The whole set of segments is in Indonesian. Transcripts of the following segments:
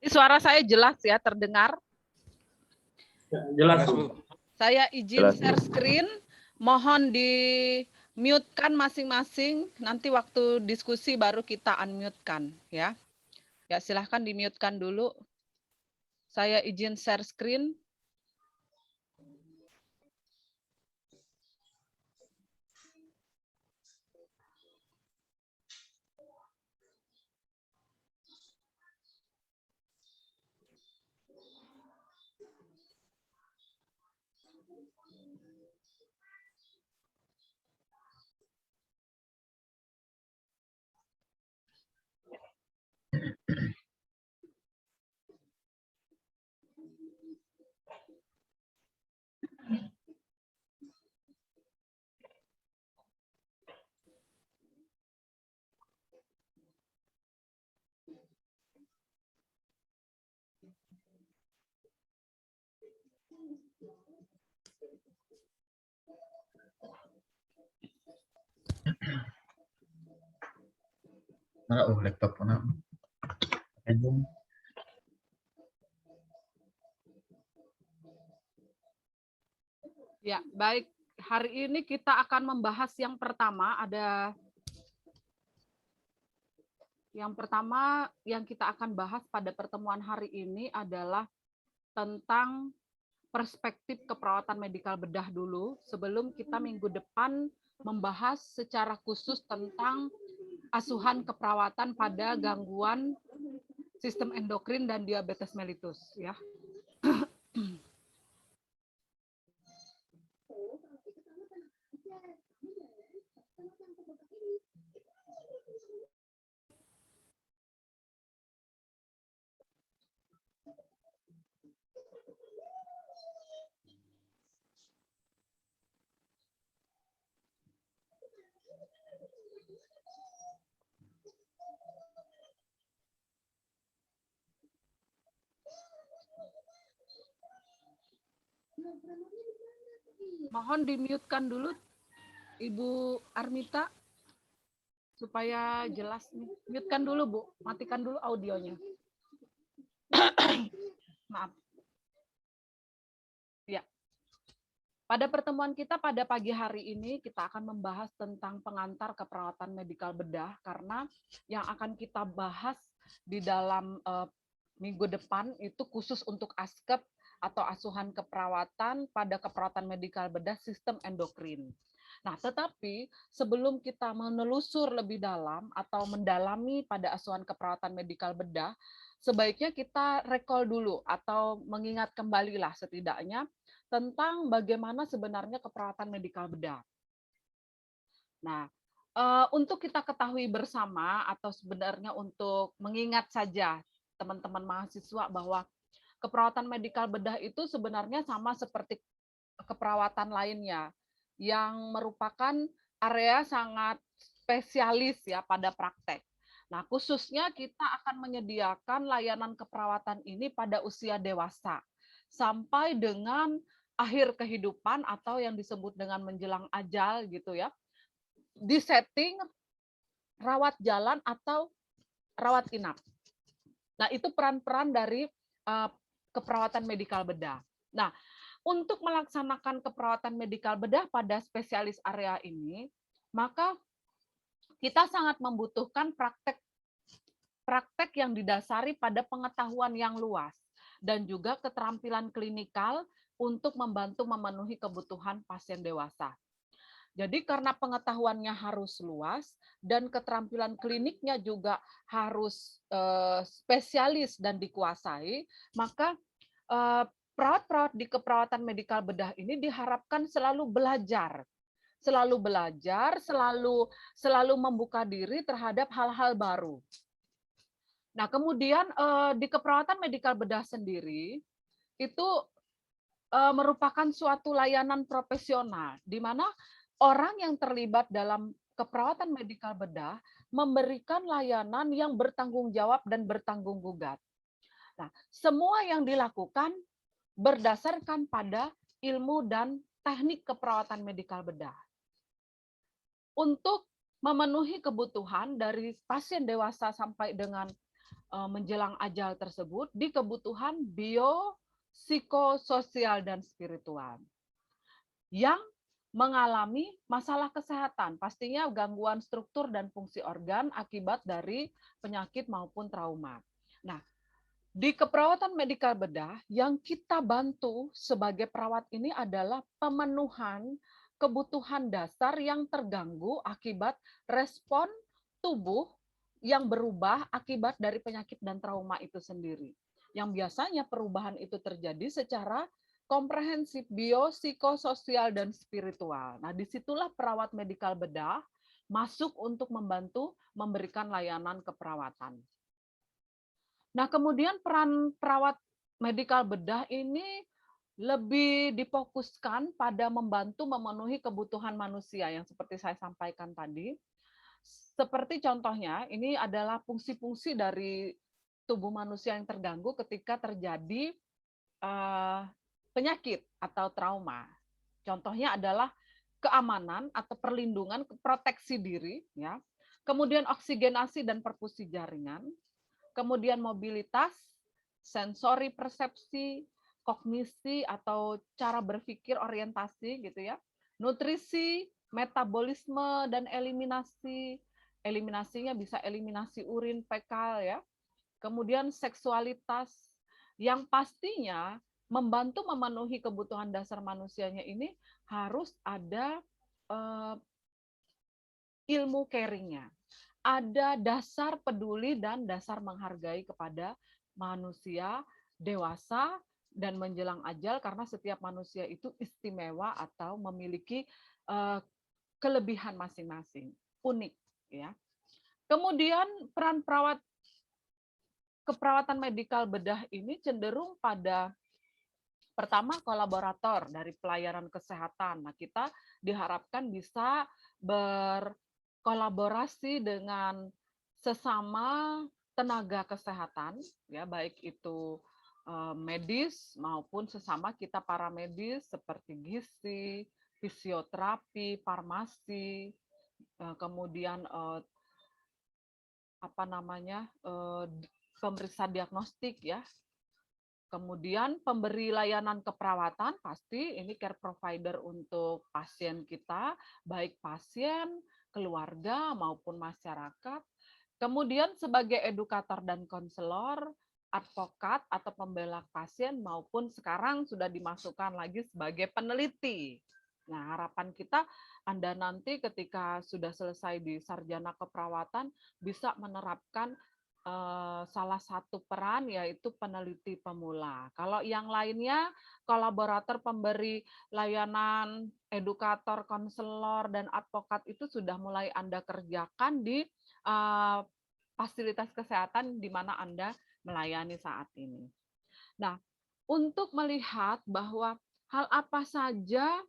Suara saya jelas ya, terdengar? Jelas, Bu. Saya izin share screen, mohon di-mute-kan masing-masing, nanti waktu diskusi baru kita unmute-kan ya. Ya, silahkan di-mute-kan dulu. Saya izin share screen. Laptop mana? Ya, baik. Hari ini kita akan membahas yang pertama, yang kita akan bahas pada pertemuan hari ini adalah tentang perspektif keperawatan medikal bedah dulu, sebelum kita minggu depan membahas secara khusus tentang asuhan keperawatan pada gangguan sistem endokrin dan diabetes mellitus ya. Mohon di-mute-kan dulu Ibu Armita supaya jelas nih. Mute-kan dulu, Bu. Matikan dulu audionya. Maaf. Ya. Pada pertemuan kita pada pagi hari ini kita akan membahas tentang pengantar keperawatan medikal bedah, karena yang akan kita bahas di dalam minggu depan itu khusus untuk ASKEP atau asuhan keperawatan pada keperawatan medikal bedah sistem endokrin. Nah, tetapi sebelum kita menelusur lebih dalam atau mendalami pada asuhan keperawatan medikal bedah, sebaiknya kita recall dulu atau mengingat kembalilah setidaknya tentang bagaimana sebenarnya keperawatan medikal bedah. Nah, untuk kita ketahui bersama atau sebenarnya untuk mengingat saja teman-teman mahasiswa bahwa keperawatan medikal bedah itu sebenarnya sama seperti keperawatan lainnya yang merupakan area sangat spesialis ya pada praktek. Nah, khususnya kita akan menyediakan layanan keperawatan ini pada usia dewasa sampai dengan akhir kehidupan atau yang disebut dengan menjelang ajal gitu ya. Di setting rawat jalan atau rawat inap. Nah, itu peran-peran dari keperawatan medikal bedah. Nah, untuk melaksanakan keperawatan medikal bedah pada spesialis area ini, maka kita sangat membutuhkan praktek yang didasari pada pengetahuan yang luas dan juga keterampilan klinikal untuk membantu memenuhi kebutuhan pasien dewasa. Jadi karena pengetahuannya harus luas dan keterampilan kliniknya juga harus spesialis dan dikuasai, maka perawat-perawat di keperawatan medikal bedah ini diharapkan selalu belajar, selalu membuka diri terhadap hal-hal baru. Nah, kemudian di keperawatan medikal bedah sendiri itu merupakan suatu layanan profesional di mana orang yang terlibat dalam keperawatan medikal bedah memberikan layanan yang bertanggung jawab dan bertanggung jawab. Nah, semua yang dilakukan berdasarkan pada ilmu dan teknik keperawatan medikal bedah. Untuk memenuhi kebutuhan dari pasien dewasa sampai dengan menjelang ajal tersebut di kebutuhan psikososial dan spiritual yang mengalami masalah kesehatan, pastinya gangguan struktur dan fungsi organ akibat dari penyakit maupun trauma. Nah, di keperawatan medikal bedah yang kita bantu sebagai perawat ini adalah pemenuhan kebutuhan dasar yang terganggu akibat respon tubuh yang berubah akibat dari penyakit dan trauma itu sendiri. Yang biasanya perubahan itu terjadi secara komprehensif, psikososial, dan spiritual. Nah, disitulah perawat medikal bedah masuk untuk membantu memberikan layanan keperawatan. Nah, kemudian peran perawat medikal bedah ini lebih difokuskan pada membantu memenuhi kebutuhan manusia yang seperti saya sampaikan tadi. Seperti contohnya, ini adalah fungsi-fungsi dari tubuh manusia yang terganggu ketika terjadi penyakit atau trauma. Contohnya adalah keamanan atau perlindungan, proteksi diri, ya. Kemudian oksigenasi dan perfusi jaringan, kemudian mobilitas, sensori persepsi, kognisi atau cara berpikir orientasi gitu ya. Nutrisi, metabolisme dan eliminasi. Eliminasinya bisa eliminasi urin fekal ya. Kemudian seksualitas yang pastinya membantu memenuhi kebutuhan dasar manusianya ini harus ada ilmu caringnya, ada dasar peduli dan dasar menghargai kepada manusia dewasa dan menjelang ajal karena setiap manusia itu istimewa atau memiliki kelebihan masing-masing, unik ya. Kemudian peran keperawatan medikal bedah ini cenderung pada pertama kolaborator dari pelayanan kesehatan. Nah, kita diharapkan bisa berkolaborasi dengan sesama tenaga kesehatan, ya baik itu medis maupun sesama kita para medis seperti gizi, fisioterapi, farmasi, kemudian pemeriksa diagnostik ya. Kemudian pemberi layanan keperawatan pasti ini care provider untuk pasien kita, baik pasien, keluarga maupun masyarakat. Kemudian sebagai edukator dan konselor, advokat atau pembela pasien maupun sekarang sudah dimasukkan lagi sebagai peneliti. Nah, harapan kita Anda nanti ketika sudah selesai di sarjana keperawatan bisa menerapkan salah satu peran yaitu peneliti pemula. Kalau yang lainnya, kolaborator pemberi layanan, edukator, konselor, dan advokat itu sudah mulai Anda kerjakan di fasilitas kesehatan di mana Anda melayani saat ini. Nah, untuk melihat bahwa hal apa saja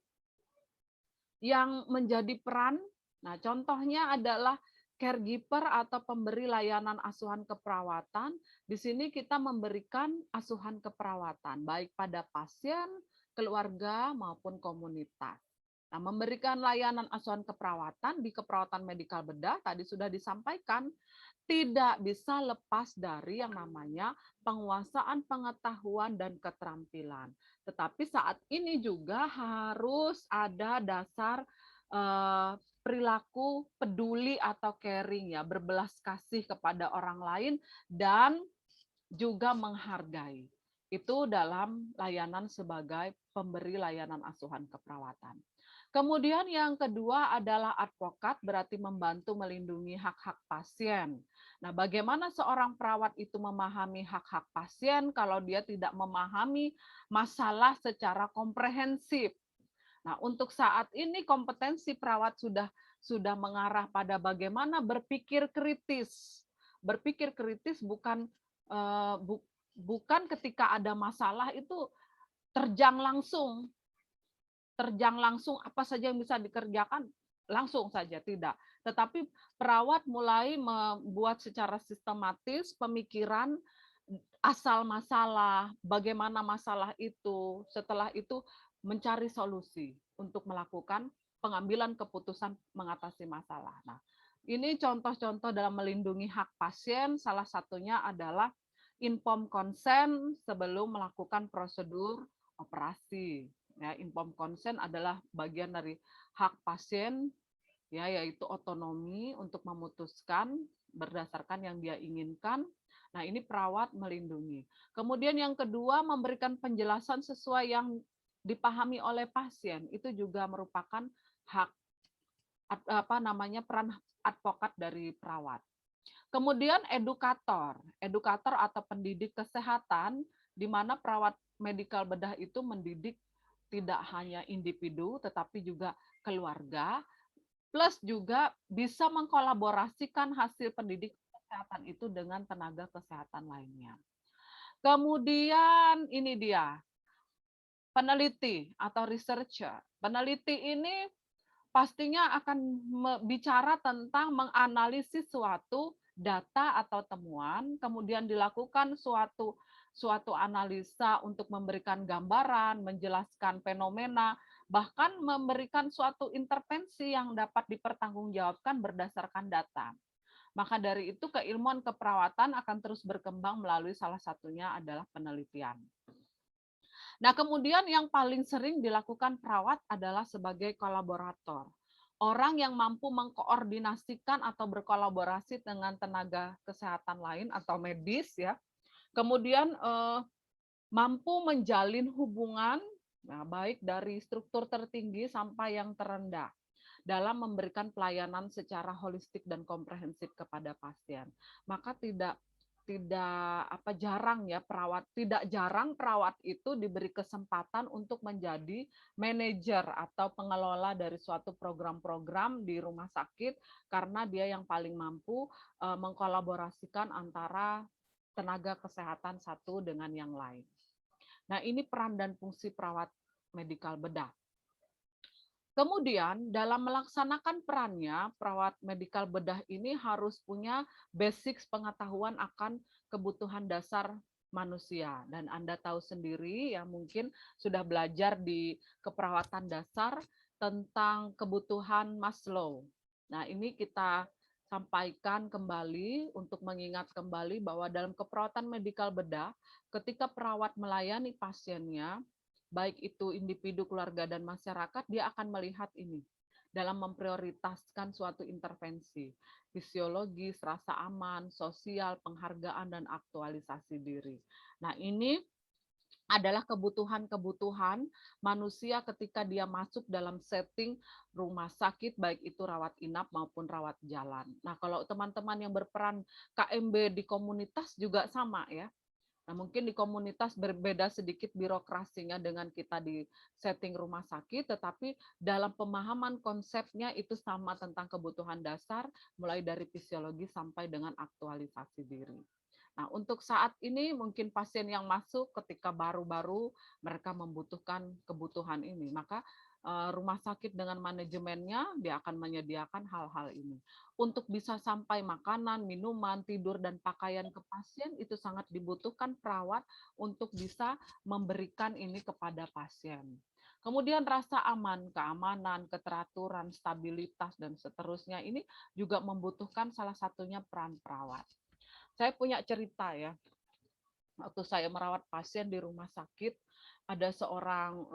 yang menjadi peran, nah contohnya adalah caregiver atau pemberi layanan asuhan keperawatan. Di sini kita memberikan asuhan keperawatan baik pada pasien, keluarga maupun komunitas. Nah, memberikan layanan asuhan keperawatan di keperawatan medikal bedah tadi sudah disampaikan tidak bisa lepas dari yang namanya penguasaan pengetahuan dan keterampilan. Tetapi saat ini juga harus ada dasar perilaku peduli atau caring ya, berbelas kasih kepada orang lain dan juga menghargai. Itu dalam layanan sebagai pemberi layanan asuhan keperawatan. Kemudian yang kedua adalah advokat, berarti membantu melindungi hak-hak pasien. Nah, bagaimana seorang perawat itu memahami hak-hak pasien kalau dia tidak memahami masalah secara komprehensif? Nah, untuk saat ini kompetensi perawat sudah mengarah pada bagaimana berpikir kritis. Berpikir kritis bukan ketika ada masalah itu terjang langsung. Terjang langsung apa saja yang bisa dikerjakan langsung saja tidak. Tetapi perawat mulai membuat secara sistematis pemikiran asal masalah, bagaimana masalah itu, setelah itu mencari solusi untuk melakukan pengambilan keputusan mengatasi masalah. Nah, Ini contoh-contoh dalam melindungi hak pasien, salah satunya adalah informed consent sebelum melakukan prosedur operasi. Ya, informed consent adalah bagian dari hak pasien, ya, yaitu otonomi untuk memutuskan berdasarkan yang dia inginkan. Nah, ini perawat melindungi. Kemudian yang kedua, memberikan penjelasan sesuai yang dipahami oleh pasien. Itu juga merupakan hak peran advokat dari perawat. Kemudian edukator, edukator atau pendidik kesehatan, di mana perawat medikal bedah itu mendidik tidak hanya individu, tetapi juga keluarga, plus juga bisa mengkolaborasikan hasil pendidik kesehatan itu dengan tenaga kesehatan lainnya. Kemudian ini dia, peneliti atau researcher. Peneliti ini pastinya akan bicara tentang menganalisis suatu data atau temuan, kemudian dilakukan suatu analisa untuk memberikan gambaran, menjelaskan fenomena, bahkan memberikan suatu intervensi yang dapat dipertanggungjawabkan berdasarkan data. Maka dari itu keilmuan keperawatan akan terus berkembang melalui salah satunya adalah penelitian. Nah, kemudian yang paling sering dilakukan perawat adalah sebagai kolaborator. Orang yang mampu mengkoordinasikan atau berkolaborasi dengan tenaga kesehatan lain atau medis ya. Kemudian mampu menjalin hubungan baik dari struktur tertinggi sampai yang terendah dalam memberikan pelayanan secara holistik dan komprehensif kepada pasien. Maka tidak jarang perawat itu diberi kesempatan untuk menjadi manajer atau pengelola dari suatu program-program di rumah sakit karena dia yang paling mampu mengkolaborasikan antara tenaga kesehatan satu dengan yang lain. Nah, ini peran dan fungsi perawat medikal bedah. Kemudian dalam melaksanakan perannya, perawat medikal bedah ini harus punya basic pengetahuan akan kebutuhan dasar manusia. Dan Anda tahu sendiri ya mungkin sudah belajar di keperawatan dasar tentang kebutuhan Maslow. Nah, ini kita sampaikan kembali untuk mengingat kembali bahwa dalam keperawatan medikal bedah, ketika perawat melayani pasiennya, baik itu individu, keluarga, dan masyarakat, dia akan melihat ini dalam memprioritaskan suatu intervensi, fisiologis, rasa aman, sosial, penghargaan, dan aktualisasi diri. Nah, ini adalah kebutuhan-kebutuhan manusia ketika dia masuk dalam setting rumah sakit, baik itu rawat inap maupun rawat jalan. Nah, kalau teman-teman yang berperan KMB di komunitas juga sama ya. Nah, mungkin di komunitas berbeda sedikit birokrasinya dengan kita di setting rumah sakit, tetapi dalam pemahaman konsepnya itu sama tentang kebutuhan dasar, mulai dari fisiologi sampai dengan aktualisasi diri. Nah, untuk saat ini mungkin pasien yang masuk ketika baru-baru mereka membutuhkan kebutuhan ini, maka rumah sakit dengan manajemennya dia akan menyediakan hal-hal ini. Untuk bisa sampai makanan, minuman, tidur, dan pakaian ke pasien itu sangat dibutuhkan perawat untuk bisa memberikan ini kepada pasien. Kemudian rasa aman, keamanan, keteraturan, stabilitas, dan seterusnya ini juga membutuhkan salah satunya peran perawat. Saya punya cerita ya, waktu saya merawat pasien di rumah sakit, ada seorang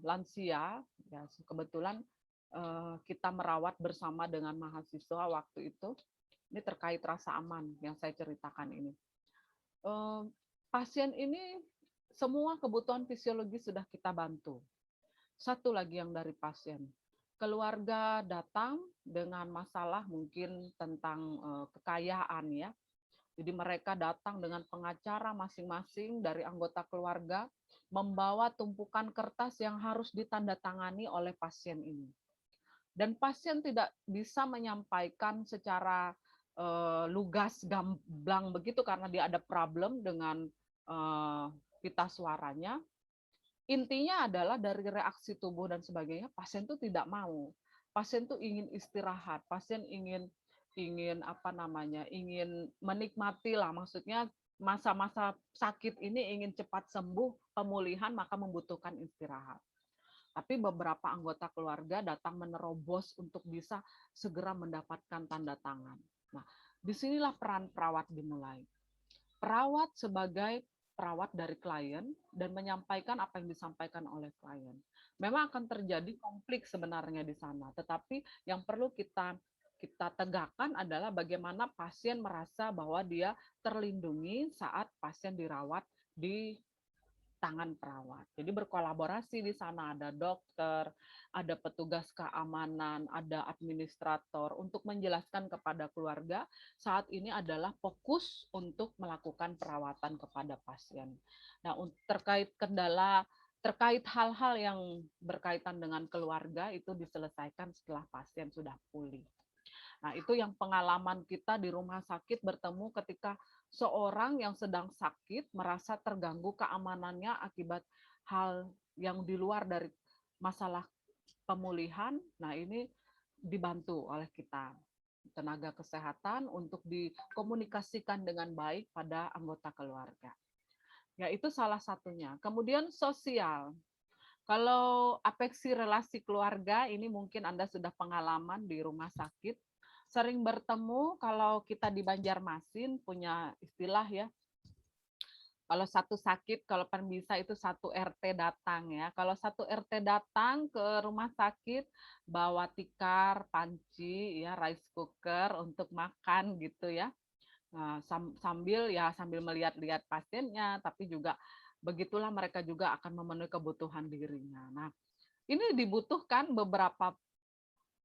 lansia, ya kebetulan kita merawat bersama dengan mahasiswa waktu itu. Ini terkait rasa aman yang saya ceritakan ini. Pasien ini semua kebutuhan fisiologis sudah kita bantu. Satu lagi yang dari pasien, keluarga datang dengan masalah mungkin tentang kekayaan ya. Jadi mereka datang dengan pengacara masing-masing dari anggota keluarga, membawa tumpukan kertas yang harus ditandatangani oleh pasien ini. Dan pasien tidak bisa menyampaikan secara lugas, gamblang begitu karena dia ada problem dengan pita suaranya. Intinya adalah dari reaksi tubuh dan sebagainya, pasien itu tidak mau. Pasien itu ingin istirahat, pasien ingin ingin menikmati lah, maksudnya masa-masa sakit ini ingin cepat sembuh, pemulihan, maka membutuhkan istirahat. Tapi beberapa anggota keluarga datang menerobos untuk bisa segera mendapatkan tanda tangan. Nah, disinilah peran perawat dimulai. Perawat sebagai perawat dari klien dan menyampaikan apa yang disampaikan oleh klien. Memang akan terjadi konflik sebenarnya di sana, tetapi yang perlu kita tegakkan adalah bagaimana pasien merasa bahwa dia terlindungi saat pasien dirawat di tangan perawat. Jadi berkolaborasi di sana, ada dokter, ada petugas keamanan, ada administrator untuk menjelaskan kepada keluarga saat ini adalah fokus untuk melakukan perawatan kepada pasien. Nah, terkait kendala, terkait hal-hal yang berkaitan dengan keluarga itu diselesaikan setelah pasien sudah pulih. Nah, itu yang pengalaman kita di rumah sakit bertemu ketika seorang yang sedang sakit merasa terganggu keamanannya akibat hal yang di luar dari masalah pemulihan. Nah, ini dibantu oleh kita tenaga kesehatan untuk dikomunikasikan dengan baik pada anggota keluarga. Ya, itu salah satunya. Kemudian sosial. Kalau apeksi relasi keluarga ini mungkin Anda sudah pengalaman di rumah sakit, sering bertemu kalau kita di Banjarmasin punya istilah ya, kalau satu sakit, kalau bisa itu satu RT datang ya. Kalau satu RT datang ke rumah sakit, bawa tikar, panci, ya rice cooker untuk makan gitu ya. Nah, sambil melihat-lihat pasiennya, tapi juga begitulah mereka juga akan memenuhi kebutuhan dirinya. Nah, ini dibutuhkan beberapa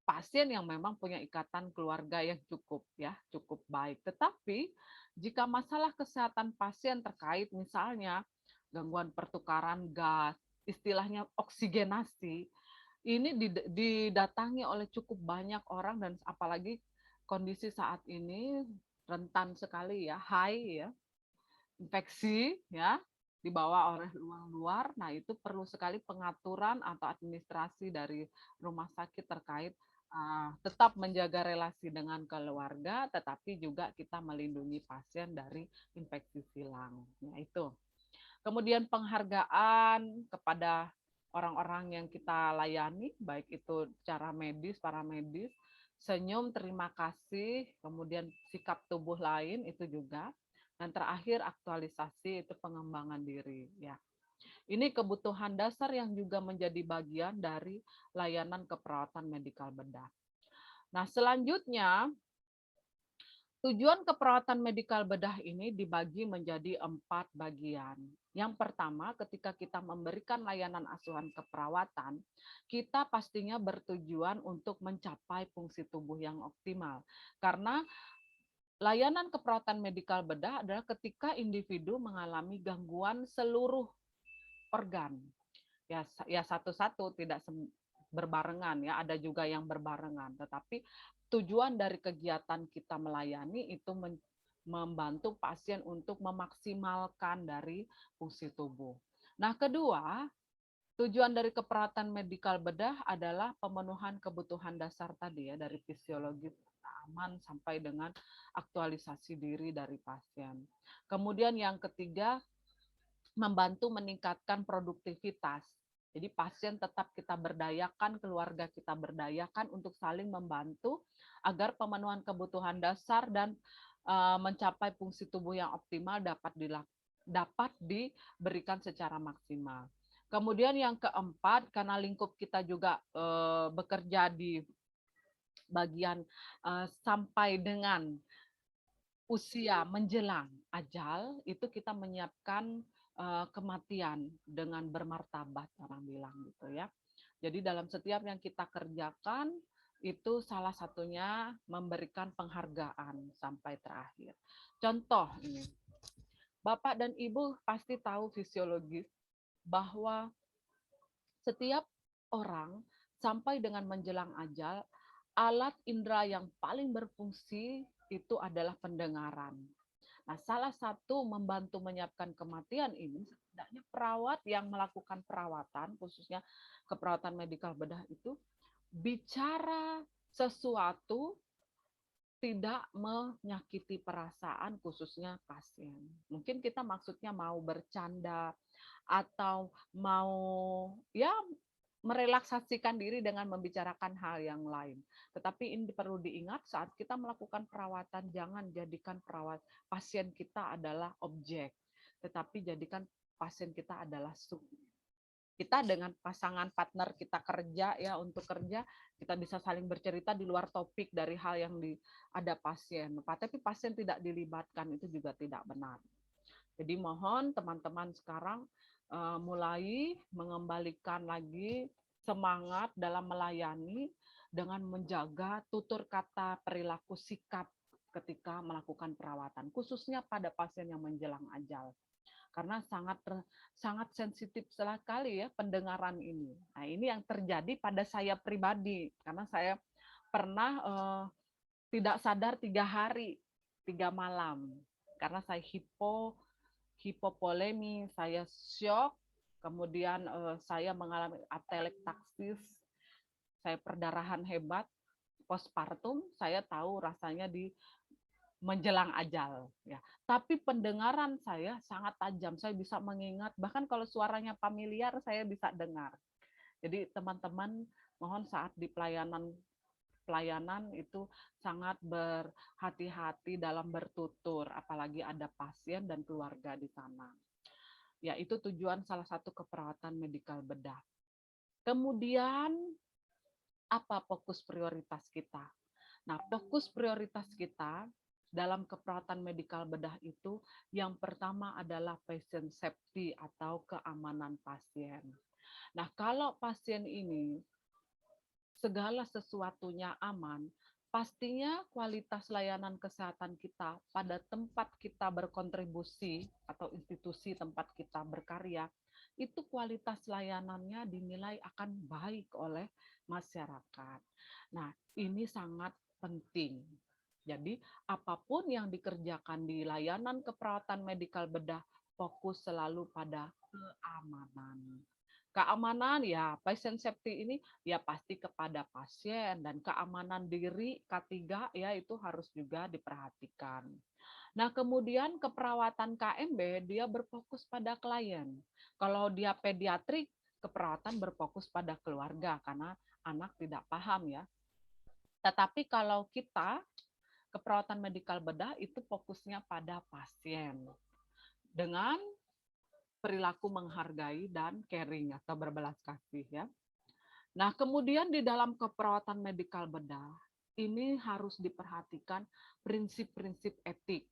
pasien yang memang punya ikatan keluarga yang cukup baik. Tetapi jika masalah kesehatan pasien terkait misalnya gangguan pertukaran gas, istilahnya oksigenasi, ini didatangi oleh cukup banyak orang dan apalagi kondisi saat ini rentan sekali ya, high ya, infeksi ya, dibawa oleh luar. Nah, itu perlu sekali pengaturan atau administrasi dari rumah sakit terkait tetap menjaga relasi dengan keluarga, tetapi juga kita melindungi pasien dari infeksi silang. Nah, itu. Kemudian penghargaan kepada orang-orang yang kita layani, baik itu secara medis, paramedis, senyum, terima kasih, kemudian sikap tubuh lain itu juga. Dan terakhir aktualisasi itu pengembangan diri ya. Ini kebutuhan dasar yang juga menjadi bagian dari layanan keperawatan medikal bedah. Nah, selanjutnya tujuan keperawatan medikal bedah ini dibagi menjadi 4 bagian. Yang pertama, ketika kita memberikan layanan asuhan keperawatan, kita pastinya bertujuan untuk mencapai fungsi tubuh yang optimal. Karena layanan keperawatan medikal bedah adalah ketika individu mengalami gangguan seluruh organ. Ya satu-satu, tidak berbarengan ya, ada juga yang berbarengan. Tetapi tujuan dari kegiatan kita melayani itu membantu pasien untuk memaksimalkan dari fungsi tubuh. Nah, kedua, tujuan dari keperawatan medikal bedah adalah pemenuhan kebutuhan dasar tadi ya, dari fisiologis aman sampai dengan aktualisasi diri dari pasien. Kemudian yang ketiga, membantu meningkatkan produktivitas. Jadi pasien tetap kita berdayakan, keluarga kita berdayakan untuk saling membantu agar pemenuhan kebutuhan dasar dan mencapai fungsi tubuh yang optimal dapat diberikan secara maksimal. Kemudian yang keempat, karena lingkup kita juga bekerja di bagian sampai dengan usia menjelang ajal, itu kita menyiapkan kematian dengan bermartabat, orang bilang gitu ya. Jadi dalam setiap yang kita kerjakan itu salah satunya memberikan penghargaan sampai terakhir. Contoh ini, Bapak dan Ibu pasti tahu fisiologis bahwa setiap orang sampai dengan menjelang ajal, alat indera yang paling berfungsi itu adalah pendengaran. Nah, salah satu membantu menyiapkan kematian ini, setidaknya perawat yang melakukan perawatan, khususnya keperawatan medikal bedah itu, bicara sesuatu tidak menyakiti perasaan khususnya pasien. Mungkin kita maksudnya mau bercanda atau mau ya merelaksasikan diri dengan membicarakan hal yang lain. Tetapi ini perlu diingat saat kita melakukan perawatan, jangan jadikan pasien kita adalah objek, tetapi jadikan pasien kita adalah subjek. Kita dengan pasangan partner kita kerja ya, untuk kerja kita bisa saling bercerita di luar topik dari hal yang ada pasien, tapi pasien tidak dilibatkan, itu juga tidak benar. Jadi mohon teman-teman sekarang mulai mengembalikan lagi semangat dalam melayani dengan menjaga tutur kata, perilaku, sikap ketika melakukan perawatan, khususnya pada pasien yang menjelang ajal. Karena sangat sensitif sekali ya pendengaran ini. Nah, ini yang terjadi pada saya pribadi, karena saya pernah tidak sadar 3 hari, 3 malam, karena saya hipopolemi, saya syok, kemudian saya mengalami atelektaksis, saya perdarahan hebat, postpartum, saya tahu rasanya di menjelang ajal ya. Tapi pendengaran saya sangat tajam, saya bisa mengingat, bahkan kalau suaranya familiar saya bisa dengar. Jadi teman-teman mohon saat di pelayanan itu sangat berhati-hati dalam bertutur, apalagi ada pasien dan keluarga di sana. Ya, itu tujuan salah satu keperawatan medikal bedah. Kemudian apa fokus prioritas kita? Nah, fokus prioritas kita dalam keperawatan medikal bedah itu yang pertama adalah patient safety atau keamanan pasien. Nah, kalau pasien ini segala sesuatunya aman, pastinya kualitas layanan kesehatan kita pada tempat kita berkontribusi atau institusi tempat kita berkarya, itu kualitas layanannya dinilai akan baik oleh masyarakat. Nah, ini sangat penting. Jadi, apapun yang dikerjakan di layanan keperawatan medikal bedah, fokus selalu pada keamanan. Keamanan ya, patient safety ini ya pasti kepada pasien, dan keamanan diri K3 ya itu harus juga diperhatikan. Nah, kemudian keperawatan KMB dia berfokus pada klien. Kalau dia pediatrik, keperawatan berfokus pada keluarga karena anak tidak paham ya. Tetapi kalau kita keperawatan medikal bedah itu fokusnya pada pasien dengan perilaku menghargai dan caring atau berbelas kasih ya. Nah, kemudian di dalam keperawatan medikal bedah ini harus diperhatikan prinsip-prinsip etik.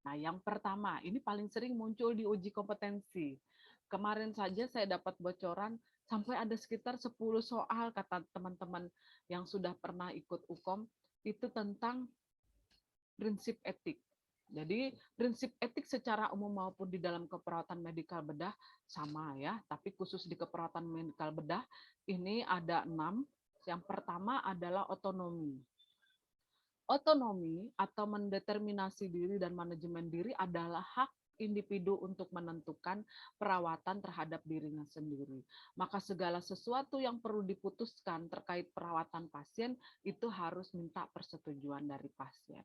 Nah, yang pertama, ini paling sering muncul di uji kompetensi. Kemarin saja saya dapat bocoran sampai ada sekitar 10 soal kata teman-teman yang sudah pernah ikut UKOM itu tentang prinsip etik. Jadi prinsip etik secara umum maupun di dalam keperawatan medikal bedah sama ya, tapi khusus di keperawatan medikal bedah ini ada 6. Yang pertama adalah otonomi. Otonomi atau mendeterminasi diri dan manajemen diri adalah hak individu untuk menentukan perawatan terhadap dirinya sendiri. Maka segala sesuatu yang perlu diputuskan terkait perawatan pasien itu harus minta persetujuan dari pasien.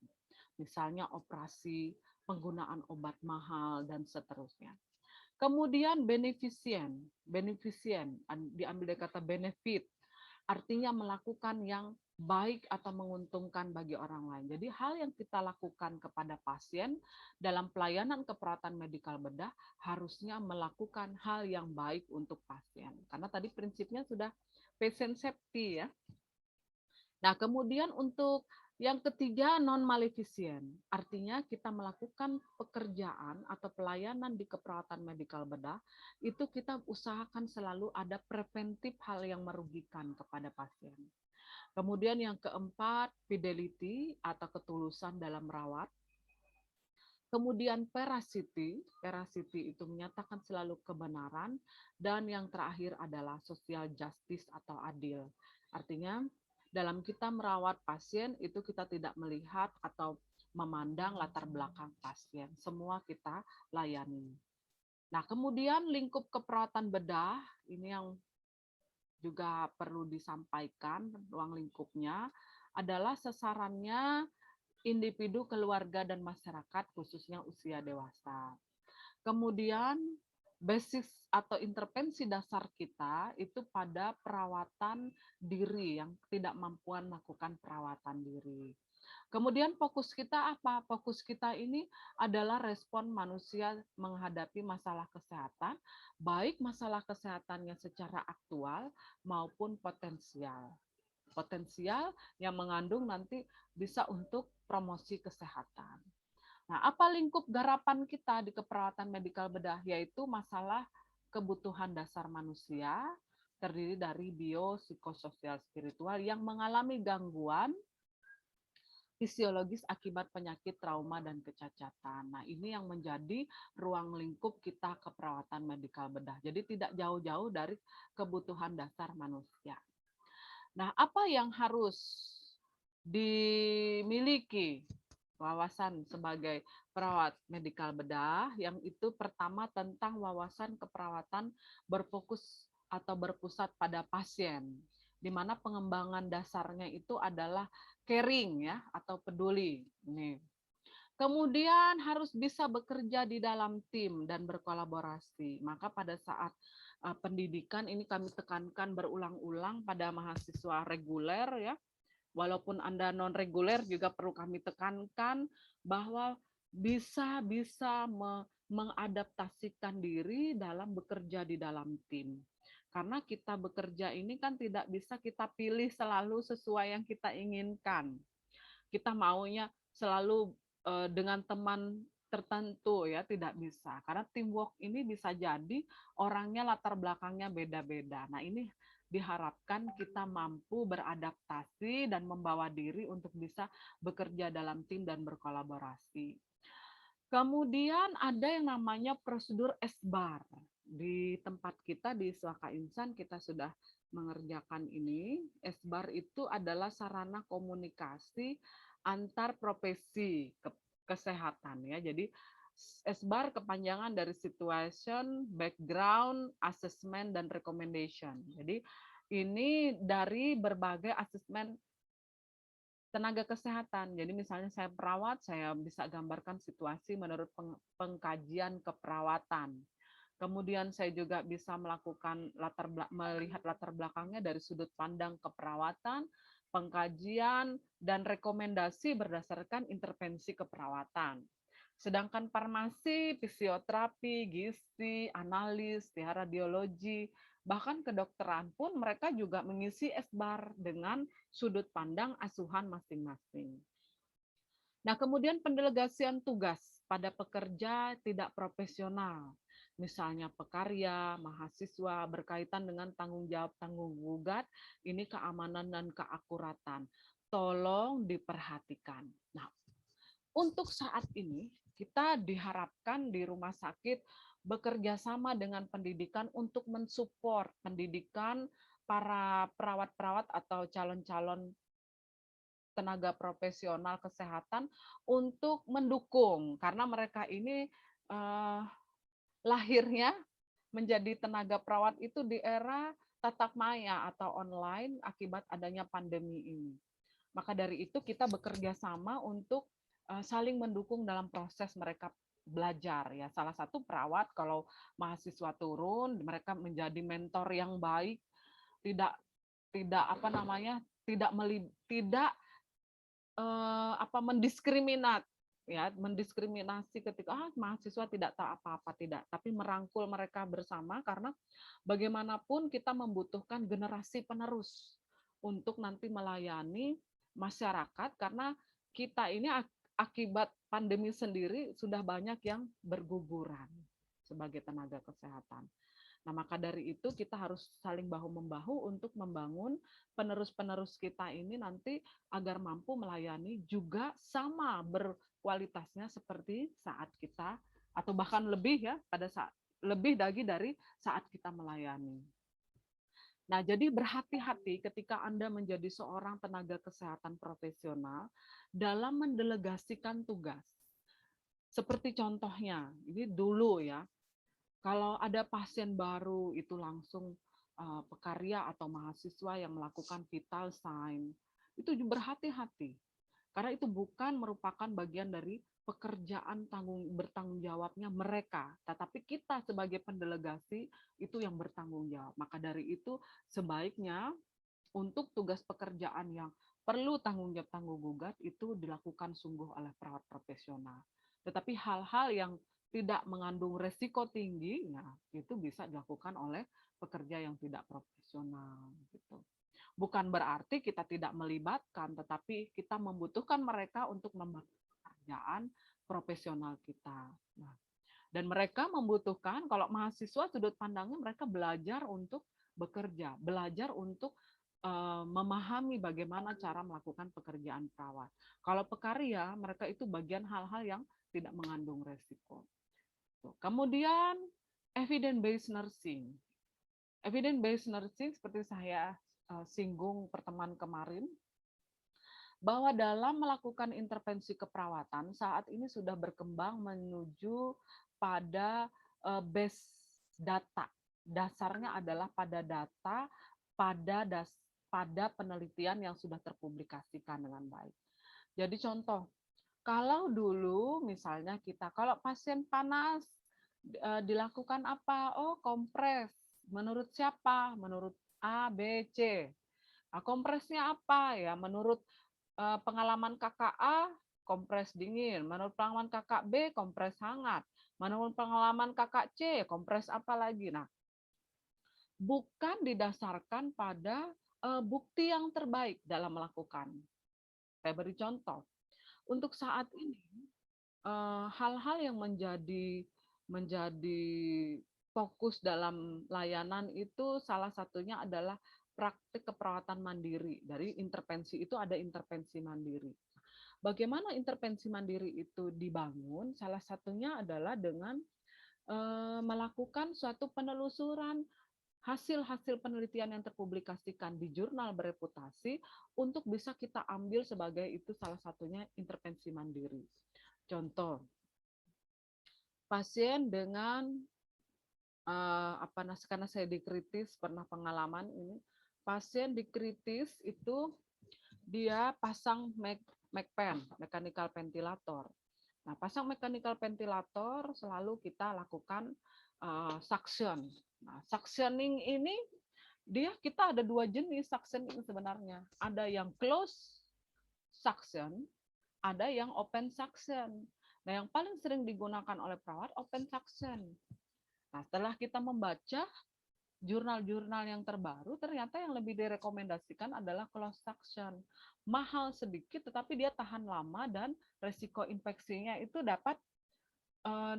Misalnya operasi, penggunaan obat mahal, dan seterusnya. Kemudian beneficient diambil dari kata benefit, artinya melakukan yang baik atau menguntungkan bagi orang lain. Jadi hal yang kita lakukan kepada pasien dalam pelayanan keperawatan medikal bedah harusnya melakukan hal yang baik untuk pasien. Karena tadi prinsipnya sudah patient safety ya. Nah, kemudian untuk yang ketiga, non-maleficient. Artinya kita melakukan pekerjaan atau pelayanan di keperawatan medikal bedah, itu kita usahakan selalu ada preventif hal yang merugikan kepada pasien. Kemudian yang keempat, fidelity atau ketulusan dalam merawat. Kemudian veracity itu menyatakan selalu kebenaran. Dan yang terakhir adalah social justice atau adil. Artinya dalam kita merawat pasien itu kita tidak melihat atau memandang latar belakang pasien. Semua kita layani. Nah, kemudian lingkup keperawatan bedah, ini yang juga perlu disampaikan, ruang lingkupnya adalah sasarannya individu, keluarga, dan masyarakat, khususnya usia dewasa. Kemudian basis atau intervensi dasar kita itu pada perawatan diri yang tidak mampuan melakukan perawatan diri. Kemudian fokus kita apa? Fokus kita ini adalah respon manusia menghadapi masalah kesehatan, baik masalah kesehatannya secara aktual maupun potensial. Potensial yang mengandung nanti bisa untuk promosi kesehatan. Nah, apa lingkup garapan kita di keperawatan medikal bedah? Yaitu masalah kebutuhan dasar manusia, terdiri dari bio, psikososial, spiritual yang mengalami gangguan fisiologis akibat penyakit, trauma, dan kecacatan. Nah, ini yang menjadi ruang lingkup kita keperawatan medikal bedah. Jadi tidak jauh-jauh dari kebutuhan dasar manusia. Nah, apa yang harus dimiliki wawasan sebagai perawat medikal bedah? Yang itu pertama tentang wawasan keperawatan berfokus atau berpusat pada pasien, di mana pengembangan dasarnya itu adalah caring ya atau peduli. Nih. Kemudian harus bisa bekerja di dalam tim dan berkolaborasi. Maka pada saat pendidikan ini kami tekankan berulang-ulang pada mahasiswa reguler ya. Walaupun Anda non reguler juga perlu kami tekankan bahwa bisa mengadaptasikan diri dalam bekerja di dalam tim. Karena kita bekerja ini kan tidak bisa kita pilih selalu sesuai yang kita inginkan. Kita maunya selalu dengan teman tertentu ya, tidak bisa. Karena teamwork ini bisa jadi orangnya latar belakangnya beda-beda. Nah, ini diharapkan kita mampu beradaptasi dan membawa diri untuk bisa bekerja dalam tim dan berkolaborasi. Kemudian ada yang namanya prosedur SBAR. Di tempat kita di Swaka Insan kita sudah mengerjakan ini. SBAR itu adalah sarana komunikasi antar profesi kesehatan ya. Jadi SBAR kepanjangan dari situation, background, assessment, dan recommendation. Jadi ini dari berbagai asesmen tenaga kesehatan. Jadi misalnya saya perawat, saya bisa gambarkan situasi menurut pengkajian keperawatan. Kemudian saya juga bisa melakukan melihat latar belakangnya dari sudut pandang keperawatan, pengkajian, dan rekomendasi berdasarkan intervensi keperawatan. Sedangkan farmasi, fisioterapi, gizi, analis, radiologi, bahkan kedokteran pun mereka juga mengisi SBAR dengan sudut pandang asuhan masing-masing. Nah, kemudian pendelegasian tugas pada pekerja tidak profesional, misalnya pekarya, mahasiswa berkaitan dengan tanggung jawab tanggung gugat, ini keamanan dan keakuratan. Tolong diperhatikan. Nah, untuk saat ini kita diharapkan di rumah sakit bekerja sama dengan pendidikan untuk mensupport pendidikan para perawat-perawat atau calon-calon tenaga profesional kesehatan untuk mendukung karena mereka ini lahirnya menjadi tenaga perawat itu di era tatap maya atau online akibat adanya pandemi ini. Maka dari itu kita bekerja sama untuk saling mendukung dalam proses mereka belajar ya. Salah satu perawat kalau mahasiswa turun mereka menjadi mentor yang baik, tidak tidak apa namanya, tidak mendiskriminat ya, mendiskriminasi ketika mahasiswa tidak tahu apa-apa, tidak, tapi merangkul mereka bersama karena bagaimanapun kita membutuhkan generasi penerus untuk nanti melayani masyarakat karena kita ini akibat pandemi sendiri sudah banyak yang berguguran sebagai tenaga kesehatan. Nah, maka dari itu kita harus saling bahu-membahu untuk membangun penerus-penerus kita ini nanti agar mampu melayani juga sama berkualitasnya seperti saat kita atau bahkan lebih ya pada saat lebih lagi dari saat kita melayani. Nah, jadi berhati-hati ketika Anda menjadi seorang tenaga kesehatan profesional dalam mendelegasikan tugas. Seperti contohnya, ini dulu ya, kalau ada pasien baru itu langsung pekarya atau mahasiswa yang melakukan vital sign, itu berhati-hati. Karena itu bukan merupakan bagian dari pekerjaan bertanggung jawabnya mereka, tetapi kita sebagai pendelegasi itu yang bertanggung jawab. Maka dari itu sebaiknya untuk tugas pekerjaan yang perlu tanggung jawab tanggung gugat itu dilakukan sungguh oleh perawat profesional. Tetapi hal-hal yang tidak mengandung resiko tinggi, nah itu bisa dilakukan oleh pekerja yang tidak profesional gitu. Bukan berarti kita tidak melibatkan, tetapi kita membutuhkan mereka untuk membantu pekerjaan profesional kita. Nah, dan mereka membutuhkan, kalau mahasiswa sudut pandangnya mereka belajar untuk bekerja, belajar untuk memahami bagaimana cara melakukan pekerjaan perawat. Kalau pekarya, mereka itu bagian hal-hal yang tidak mengandung resiko. Kemudian evidence based nursing. Evidence based nursing seperti saya singgung pertemuan kemarin, bahwa dalam melakukan intervensi keperawatan saat ini sudah berkembang menuju pada base data. Dasarnya adalah pada data, pada penelitian yang sudah terpublikasikan dengan baik. Jadi contoh, kalau dulu misalnya kalau pasien panas dilakukan apa? Oh, kompres. Menurut siapa? Menurut A, B, C. Nah, kompresnya apa ya? Menurut pengalaman kakak A, kompres dingin. Menurut pengalaman kakak B, kompres hangat. Menurut pengalaman kakak C, kompres apa lagi? Nah, bukan didasarkan pada bukti yang terbaik dalam melakukan. Saya beri contoh. Untuk saat ini, hal-hal yang menjadi fokus dalam layanan itu salah satunya adalah praktik keperawatan mandiri. Dari intervensi itu ada intervensi mandiri. Bagaimana intervensi mandiri itu dibangun? Salah satunya adalah dengan melakukan suatu penelusuran hasil-hasil penelitian yang terpublikasikan di jurnal bereputasi untuk bisa kita ambil sebagai itu salah satunya intervensi mandiri. Contoh, pasien dengan karena saya dikritis pernah pengalaman ini, pasien dikritis itu dia pasang McPen, mechanical ventilator. Nah, pasang mechanical ventilator selalu kita lakukan suction. Nah, suctioning ini kita ada dua jenis suctioning sebenarnya. Ada yang close suction, ada yang open suction. Nah, yang paling sering digunakan oleh perawat open suction. Nah, setelah kita membaca jurnal-jurnal yang terbaru, ternyata yang lebih direkomendasikan adalah closed suction. Mahal sedikit, tetapi dia tahan lama dan resiko infeksinya itu dapat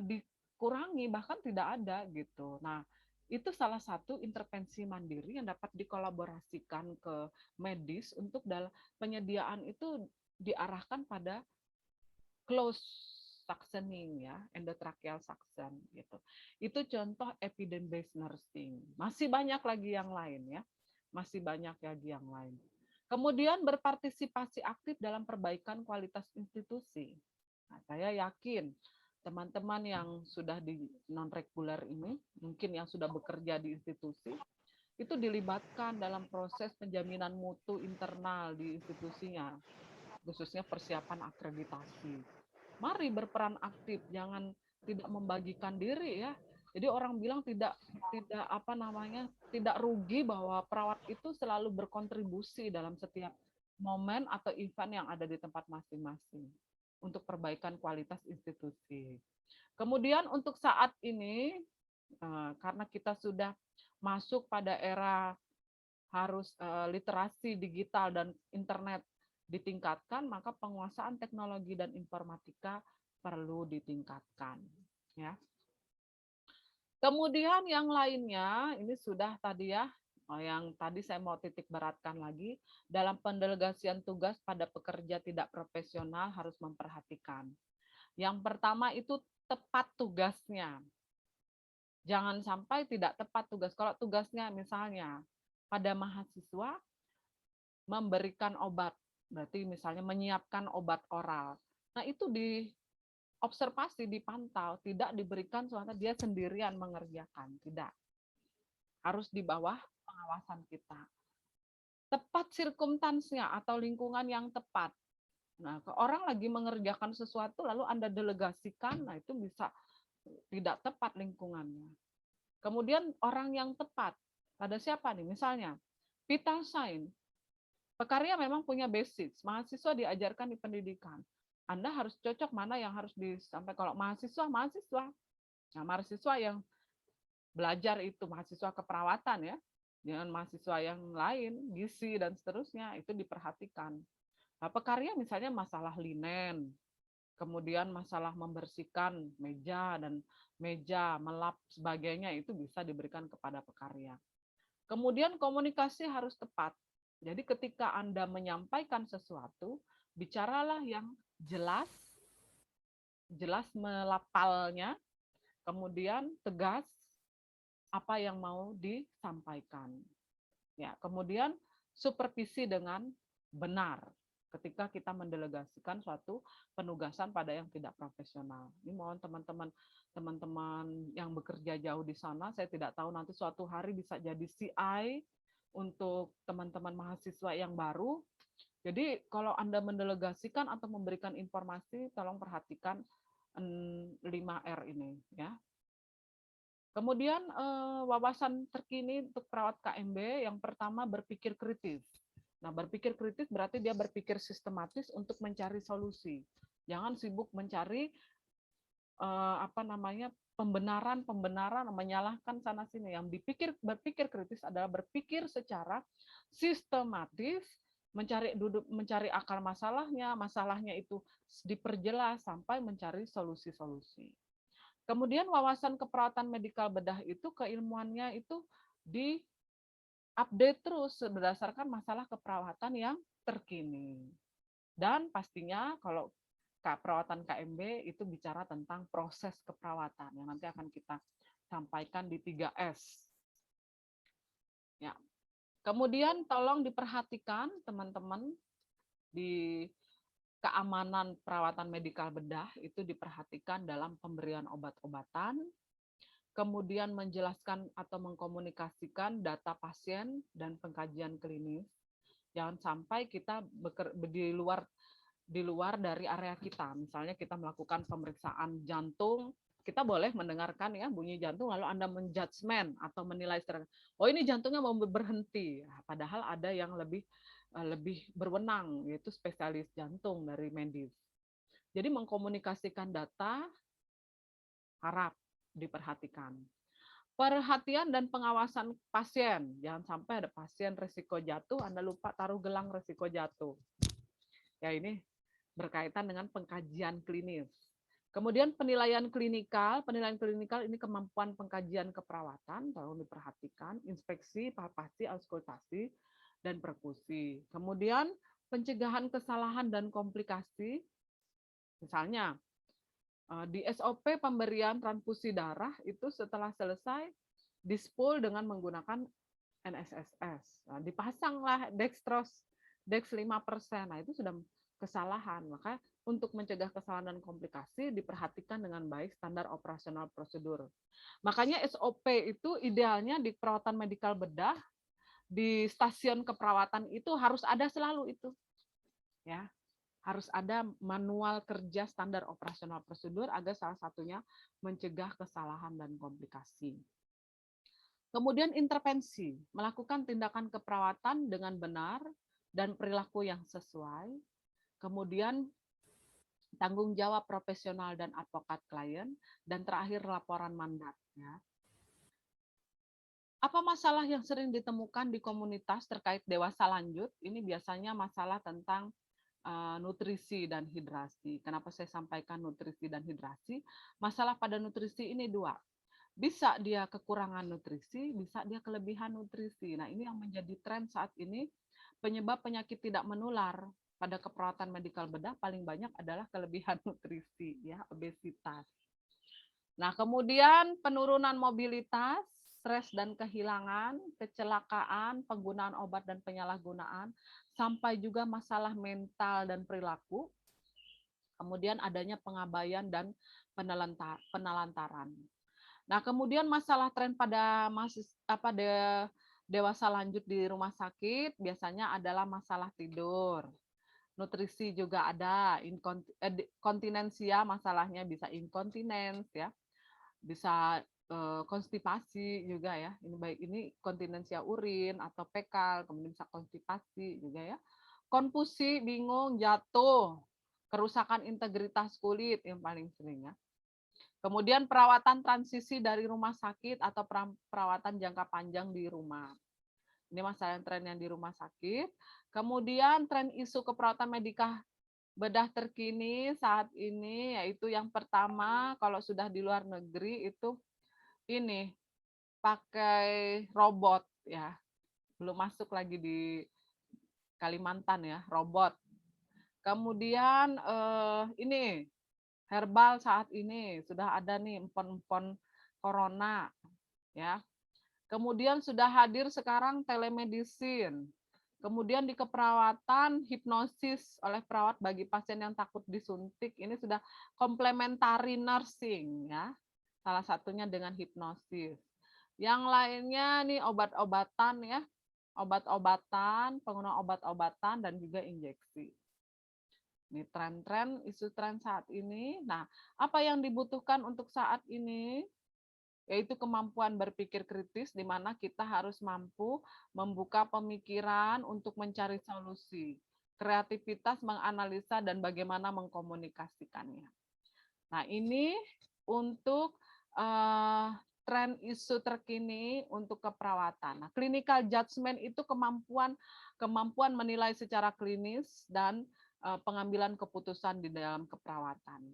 dikurangi, bahkan tidak ada gitu. Nah, itu salah satu intervensi mandiri yang dapat dikolaborasikan ke medis untuk dalam penyediaan itu diarahkan pada close suctioning ya, endotracheal suction gitu. Itu contoh evidence based nursing. Masih banyak lagi yang lain ya. Masih banyak lagi yang lain. Kemudian berpartisipasi aktif dalam perbaikan kualitas institusi. Nah, saya yakin teman-teman yang sudah di non reguler ini, mungkin yang sudah bekerja di institusi, itu dilibatkan dalam proses penjaminan mutu internal di institusinya, khususnya persiapan akreditasi. Mari berperan aktif, jangan tidak membagikan diri ya. Jadi orang bilang tidak tidak rugi bahwa perawat itu selalu berkontribusi dalam setiap momen atau event yang ada di tempat masing-masing untuk perbaikan kualitas institusi. Kemudian untuk saat ini karena kita sudah masuk pada era harus literasi digital dan internet ditingkatkan, maka penguasaan teknologi dan informatika perlu ditingkatkan. Ya. Kemudian yang lainnya, ini sudah tadi ya, yang tadi saya mau titik beratkan lagi, dalam pendelegasian tugas pada pekerja tidak profesional harus memperhatikan. Yang pertama itu tepat tugasnya. Jangan sampai tidak tepat tugas. Kalau tugasnya misalnya pada mahasiswa memberikan obat, berarti misalnya menyiapkan obat oral. Nah, itu diobservasi, dipantau, tidak diberikan soalnya dia sendirian mengerjakan, tidak. Harus di bawah pengawasan kita. Tepat sirkumtansnya atau lingkungan yang tepat. Nah, ke orang lagi mengerjakan sesuatu lalu Anda delegasikan, nah itu bisa tidak tepat lingkungannya. Kemudian orang yang tepat, pada siapa nih? Misalnya, Vital Sign, pekarya memang punya basics, mahasiswa diajarkan di pendidikan. Anda harus cocok mana yang harus disampaikan. Kalau mahasiswa, nah mahasiswa yang belajar itu mahasiswa keperawatan ya, dengan mahasiswa yang lain, gizi dan seterusnya, itu diperhatikan. Nah, pekarya misalnya masalah linen, kemudian masalah membersihkan meja, melap sebagainya itu bisa diberikan kepada pekarya. Kemudian komunikasi harus tepat. Jadi ketika Anda menyampaikan sesuatu, bicaralah yang jelas, jelas melapalnya, kemudian tegas apa yang mau disampaikan. Ya, kemudian supervisi dengan benar ketika kita mendelegasikan suatu penugasan pada yang tidak profesional. Ini mohon teman-teman yang bekerja jauh di sana, saya tidak tahu nanti suatu hari bisa jadi CI untuk teman-teman mahasiswa yang baru. Jadi kalau Anda mendelegasikan atau memberikan informasi, tolong perhatikan 5R ini ya. Kemudian wawasan terkini untuk perawat KMB, yang pertama berpikir kritis. Nah, berpikir kritis berarti dia berpikir sistematis untuk mencari solusi. Jangan sibuk mencari pembenaran, menyalahkan sana sini. Yang berpikir kritis adalah berpikir secara sistematis, mencari akar masalahnya itu diperjelas sampai mencari solusi-solusi. Kemudian wawasan keperawatan medikal bedah itu keilmuannya itu di-update terus berdasarkan masalah keperawatan yang terkini. Dan pastinya kalau perawatan KMB itu bicara tentang proses keperawatan yang nanti akan kita sampaikan di 3S. Ya. Kemudian tolong diperhatikan teman-teman di keamanan perawatan medikal bedah itu diperhatikan dalam pemberian obat-obatan, kemudian menjelaskan atau mengkomunikasikan data pasien dan pengkajian klinis. Jangan sampai kita di luar dari area kita. Misalnya kita melakukan pemeriksaan jantung, kita boleh mendengarkan ya bunyi jantung lalu Anda menjudgment atau menilai secara, oh ini jantungnya mau berhenti. Padahal ada yang lebih berwenang, yaitu spesialis jantung dari medis. Jadi mengkomunikasikan data harap diperhatikan. Perhatian dan pengawasan pasien. Jangan sampai ada pasien risiko jatuh, Anda lupa taruh gelang risiko jatuh. Ya, ini berkaitan dengan pengkajian klinis. Kemudian penilaian klinikal ini kemampuan pengkajian keperawatan, tolong diperhatikan, inspeksi, palpasi, auskultasi, dan perkusi. Kemudian pencegahan kesalahan dan komplikasi, misalnya di SOP pemberian transfusi darah itu setelah selesai dispul dengan menggunakan NSSS. Nah, dipasanglah dextrose, dex 5%. Nah, itu sudah kesalahan. Maka untuk mencegah kesalahan dan komplikasi diperhatikan dengan baik standar operasional prosedur. Makanya SOP itu idealnya di perawatan medikal bedah, di stasiun keperawatan itu harus ada selalu itu. Ya, harus ada manual kerja standar operasional prosedur agar salah satunya mencegah kesalahan dan komplikasi. Kemudian intervensi, melakukan tindakan keperawatan dengan benar dan perilaku yang sesuai. Kemudian tanggung jawab profesional dan advokat klien, dan terakhir laporan mandat. Ya. Apa masalah yang sering ditemukan di komunitas terkait dewasa lanjut? Ini biasanya masalah tentang nutrisi dan hidrasi. Kenapa saya sampaikan nutrisi dan hidrasi? Masalah pada nutrisi ini dua. Bisa dia kekurangan nutrisi, bisa dia kelebihan nutrisi. Nah, ini yang menjadi tren saat ini. Penyebab penyakit tidak menular pada keperawatan medikal bedah paling banyak adalah kelebihan nutrisi, ya, obesitas. Nah, kemudian penurunan mobilitas, stres dan kehilangan, kecelakaan, penggunaan obat dan penyalahgunaan, sampai juga masalah mental dan perilaku. Kemudian adanya pengabaian dan penelantaran. Nah, kemudian masalah tren pada dewasa lanjut di rumah sakit biasanya adalah masalah tidur, nutrisi juga ada, kontinensia masalahnya bisa inkontinens ya, bisa konstipasi juga ya. Ini baik ini kontinensia urin atau fekal, kemudian bisa konstipasi juga ya. Konfusi, bingung, jatuh, kerusakan integritas kulit yang paling sering ya. Kemudian perawatan transisi dari rumah sakit atau perawatan jangka panjang di rumah. Ini masalah tren yang di rumah sakit. Kemudian tren isu keperawatan medika bedah terkini saat ini yaitu yang pertama kalau sudah di luar negeri itu ini pakai robot ya. Belum masuk lagi di Kalimantan ya, robot. Kemudian ini herbal saat ini sudah ada nih empon-empon corona ya. Kemudian sudah hadir sekarang telemedicine. Kemudian di keperawatan hipnosis oleh perawat bagi pasien yang takut disuntik ini sudah complementary nursing ya. Salah satunya dengan hipnosis. Yang lainnya nih obat-obatan ya. Obat-obatan, penggunaan obat-obatan dan juga injeksi. Ini tren-tren, isu tren saat ini. Nah, apa yang dibutuhkan untuk saat ini? Yaitu kemampuan berpikir kritis, di mana kita harus mampu membuka pemikiran untuk mencari solusi, kreativitas menganalisa, dan bagaimana mengkomunikasikannya. Nah, ini untuk tren isu terkini untuk keperawatan. Nah, clinical judgment itu kemampuan menilai secara klinis dan pengambilan keputusan di dalam keperawatan.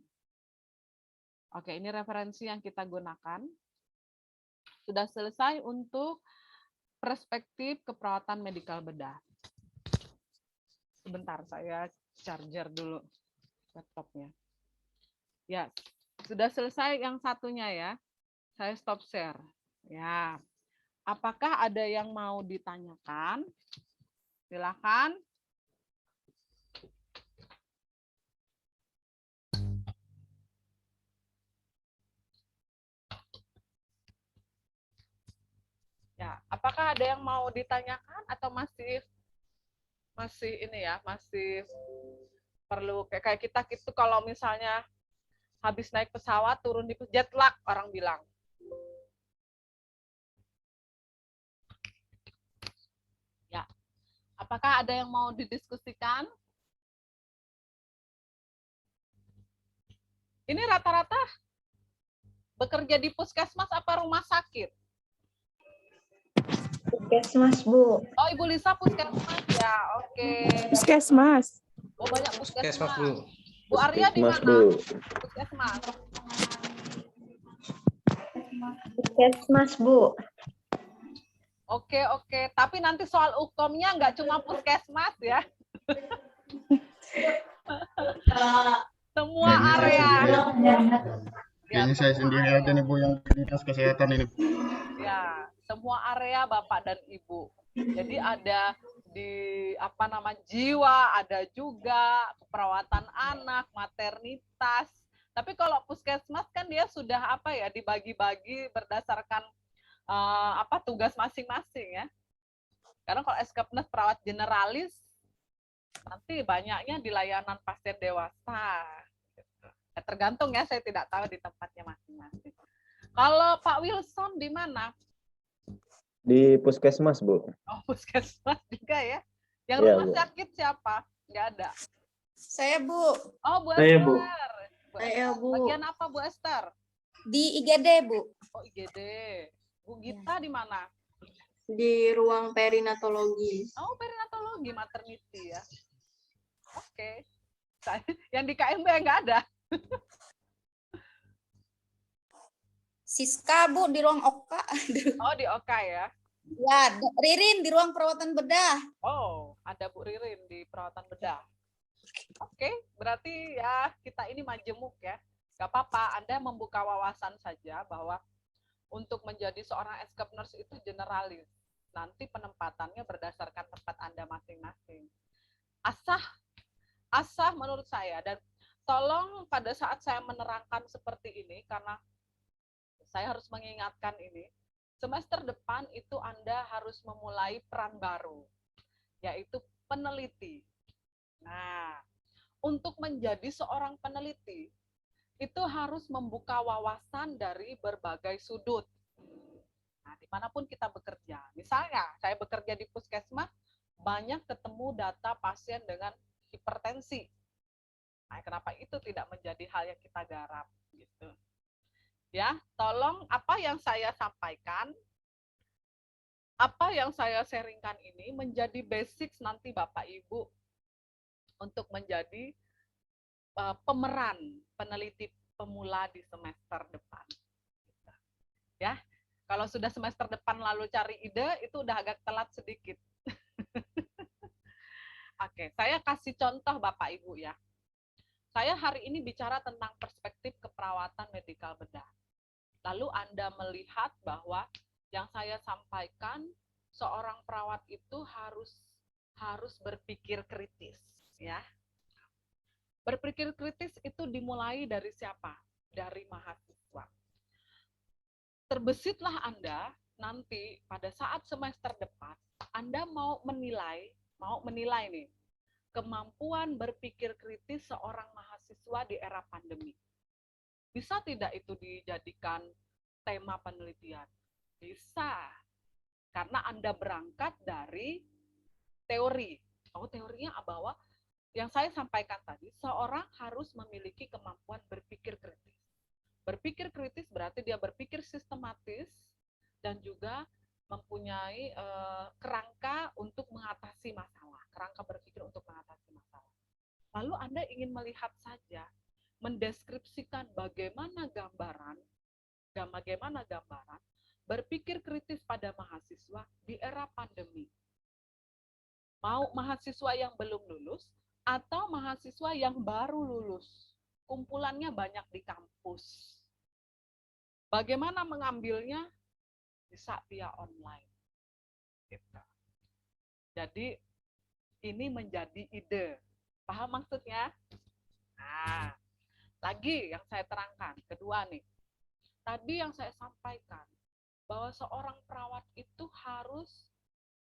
Oke, ini referensi yang kita gunakan. Sudah selesai untuk perspektif keperawatan medikal bedah. Sebentar, saya charger dulu laptopnya. Ya, sudah selesai yang satunya ya. Saya stop share. Ya, apakah ada yang mau ditanyakan? Silakan. Ya, apakah ada yang mau ditanyakan atau masih ini ya, masih perlu kayak kita gitu kalau misalnya habis naik pesawat turun di jet lag orang bilang. Ya. Apakah ada yang mau didiskusikan? Ini rata-rata bekerja di puskesmas apa rumah sakit? Puskesmas, Bu. Oh, Ibu Lisa puskesmas ya. Oke. Puskesmas. Oh, banyak puskesmas. Bu. Bu Arya di mana? Puskesmas. Puskesmas, Bu. Oke, oke. Tapi nanti soal UKOM-nya nggak cuma puskesmas ya. Semua area. Kayaknya saya sendiri aja nih Bu yang dinas kesehatan ini. Ya, semua area Bapak dan Ibu. Jadi ada di jiwa, ada juga perawatan anak, maternitas. Tapi kalau puskesmas kan dia sudah dibagi-bagi berdasarkan tugas masing-masing ya. Karena kalau Eskepnes perawat generalis nanti banyaknya di layanan pasien dewasa. Ya, tergantung ya, saya tidak tahu di tempatnya masing-masing. Kalau Pak Wilson di mana? Di puskesmas, Bu. Oh, puskesmas juga ya. Yang Iya, rumah Bu. sakit siapa? Nggak ada. Saya, Bu. Oh, Bu Saya, Esther. Bu. Saya, Bu. Bagian apa, Bu Esther? Di IGD, Bu. Oh, IGD. Bu Gita di mana? Di ruang perinatologi. Oh, perinatologi, maternity ya. Oke. Yang di KMB nggak ada. Siska, Bu, di ruang OKA. Oh, di OK ya. Ya, Ririn di ruang perawatan bedah. Oh, ada Bu Ririn di perawatan bedah. Oke, berarti ya kita ini majemuk ya. Gak apa-apa, Anda membuka wawasan saja bahwa untuk menjadi seorang escape nurse itu generalis. Nanti penempatannya berdasarkan tempat Anda masing-masing. Asah menurut saya, dan tolong pada saat saya menerangkan seperti ini, karena saya harus mengingatkan ini, semester depan itu Anda harus memulai peran baru, yaitu peneliti. Nah, untuk menjadi seorang peneliti, itu harus membuka wawasan dari berbagai sudut. Nah, dimanapun kita bekerja. Misalnya, saya bekerja di puskesmas, banyak ketemu data pasien dengan hipertensi. Nah, kenapa itu tidak menjadi hal yang kita garap? Gitu. Ya, tolong apa yang saya sampaikan, apa yang saya sharingkan ini menjadi basic nanti Bapak Ibu untuk menjadi pemeran peneliti pemula di semester depan. Ya, kalau sudah semester depan lalu cari ide, itu udah agak telat sedikit. Oke, saya kasih contoh Bapak Ibu ya. Saya hari ini bicara tentang perspektif keperawatan medikal bedah. Lalu Anda melihat bahwa yang saya sampaikan, seorang perawat itu harus berpikir kritis, ya. Berpikir kritis itu dimulai dari siapa? Dari mahasiswa. Terbesitlah Anda nanti pada saat semester depan, Anda mau menilai nih, kemampuan berpikir kritis seorang mahasiswa di era pandemi. Bisa tidak itu dijadikan tema penelitian? Bisa. Karena Anda berangkat dari teori. Oh, teorinya bahwa yang saya sampaikan tadi, seorang harus memiliki kemampuan berpikir kritis. Berpikir kritis berarti dia berpikir sistematis dan juga mempunyai kerangka untuk mengatasi masalah, kerangka berpikir untuk mengatasi masalah. Lalu Anda ingin melihat saja, mendeskripsikan bagaimana gambaran berpikir kritis pada mahasiswa di era pandemi. Mau mahasiswa yang belum lulus atau mahasiswa yang baru lulus. Kumpulannya banyak di kampus. Bagaimana mengambilnya? Bisa via online. Gitu. Jadi ini menjadi ide. Paham maksudnya? Nah, lagi yang saya terangkan. Kedua nih. Tadi yang saya sampaikan, bahwa seorang perawat itu harus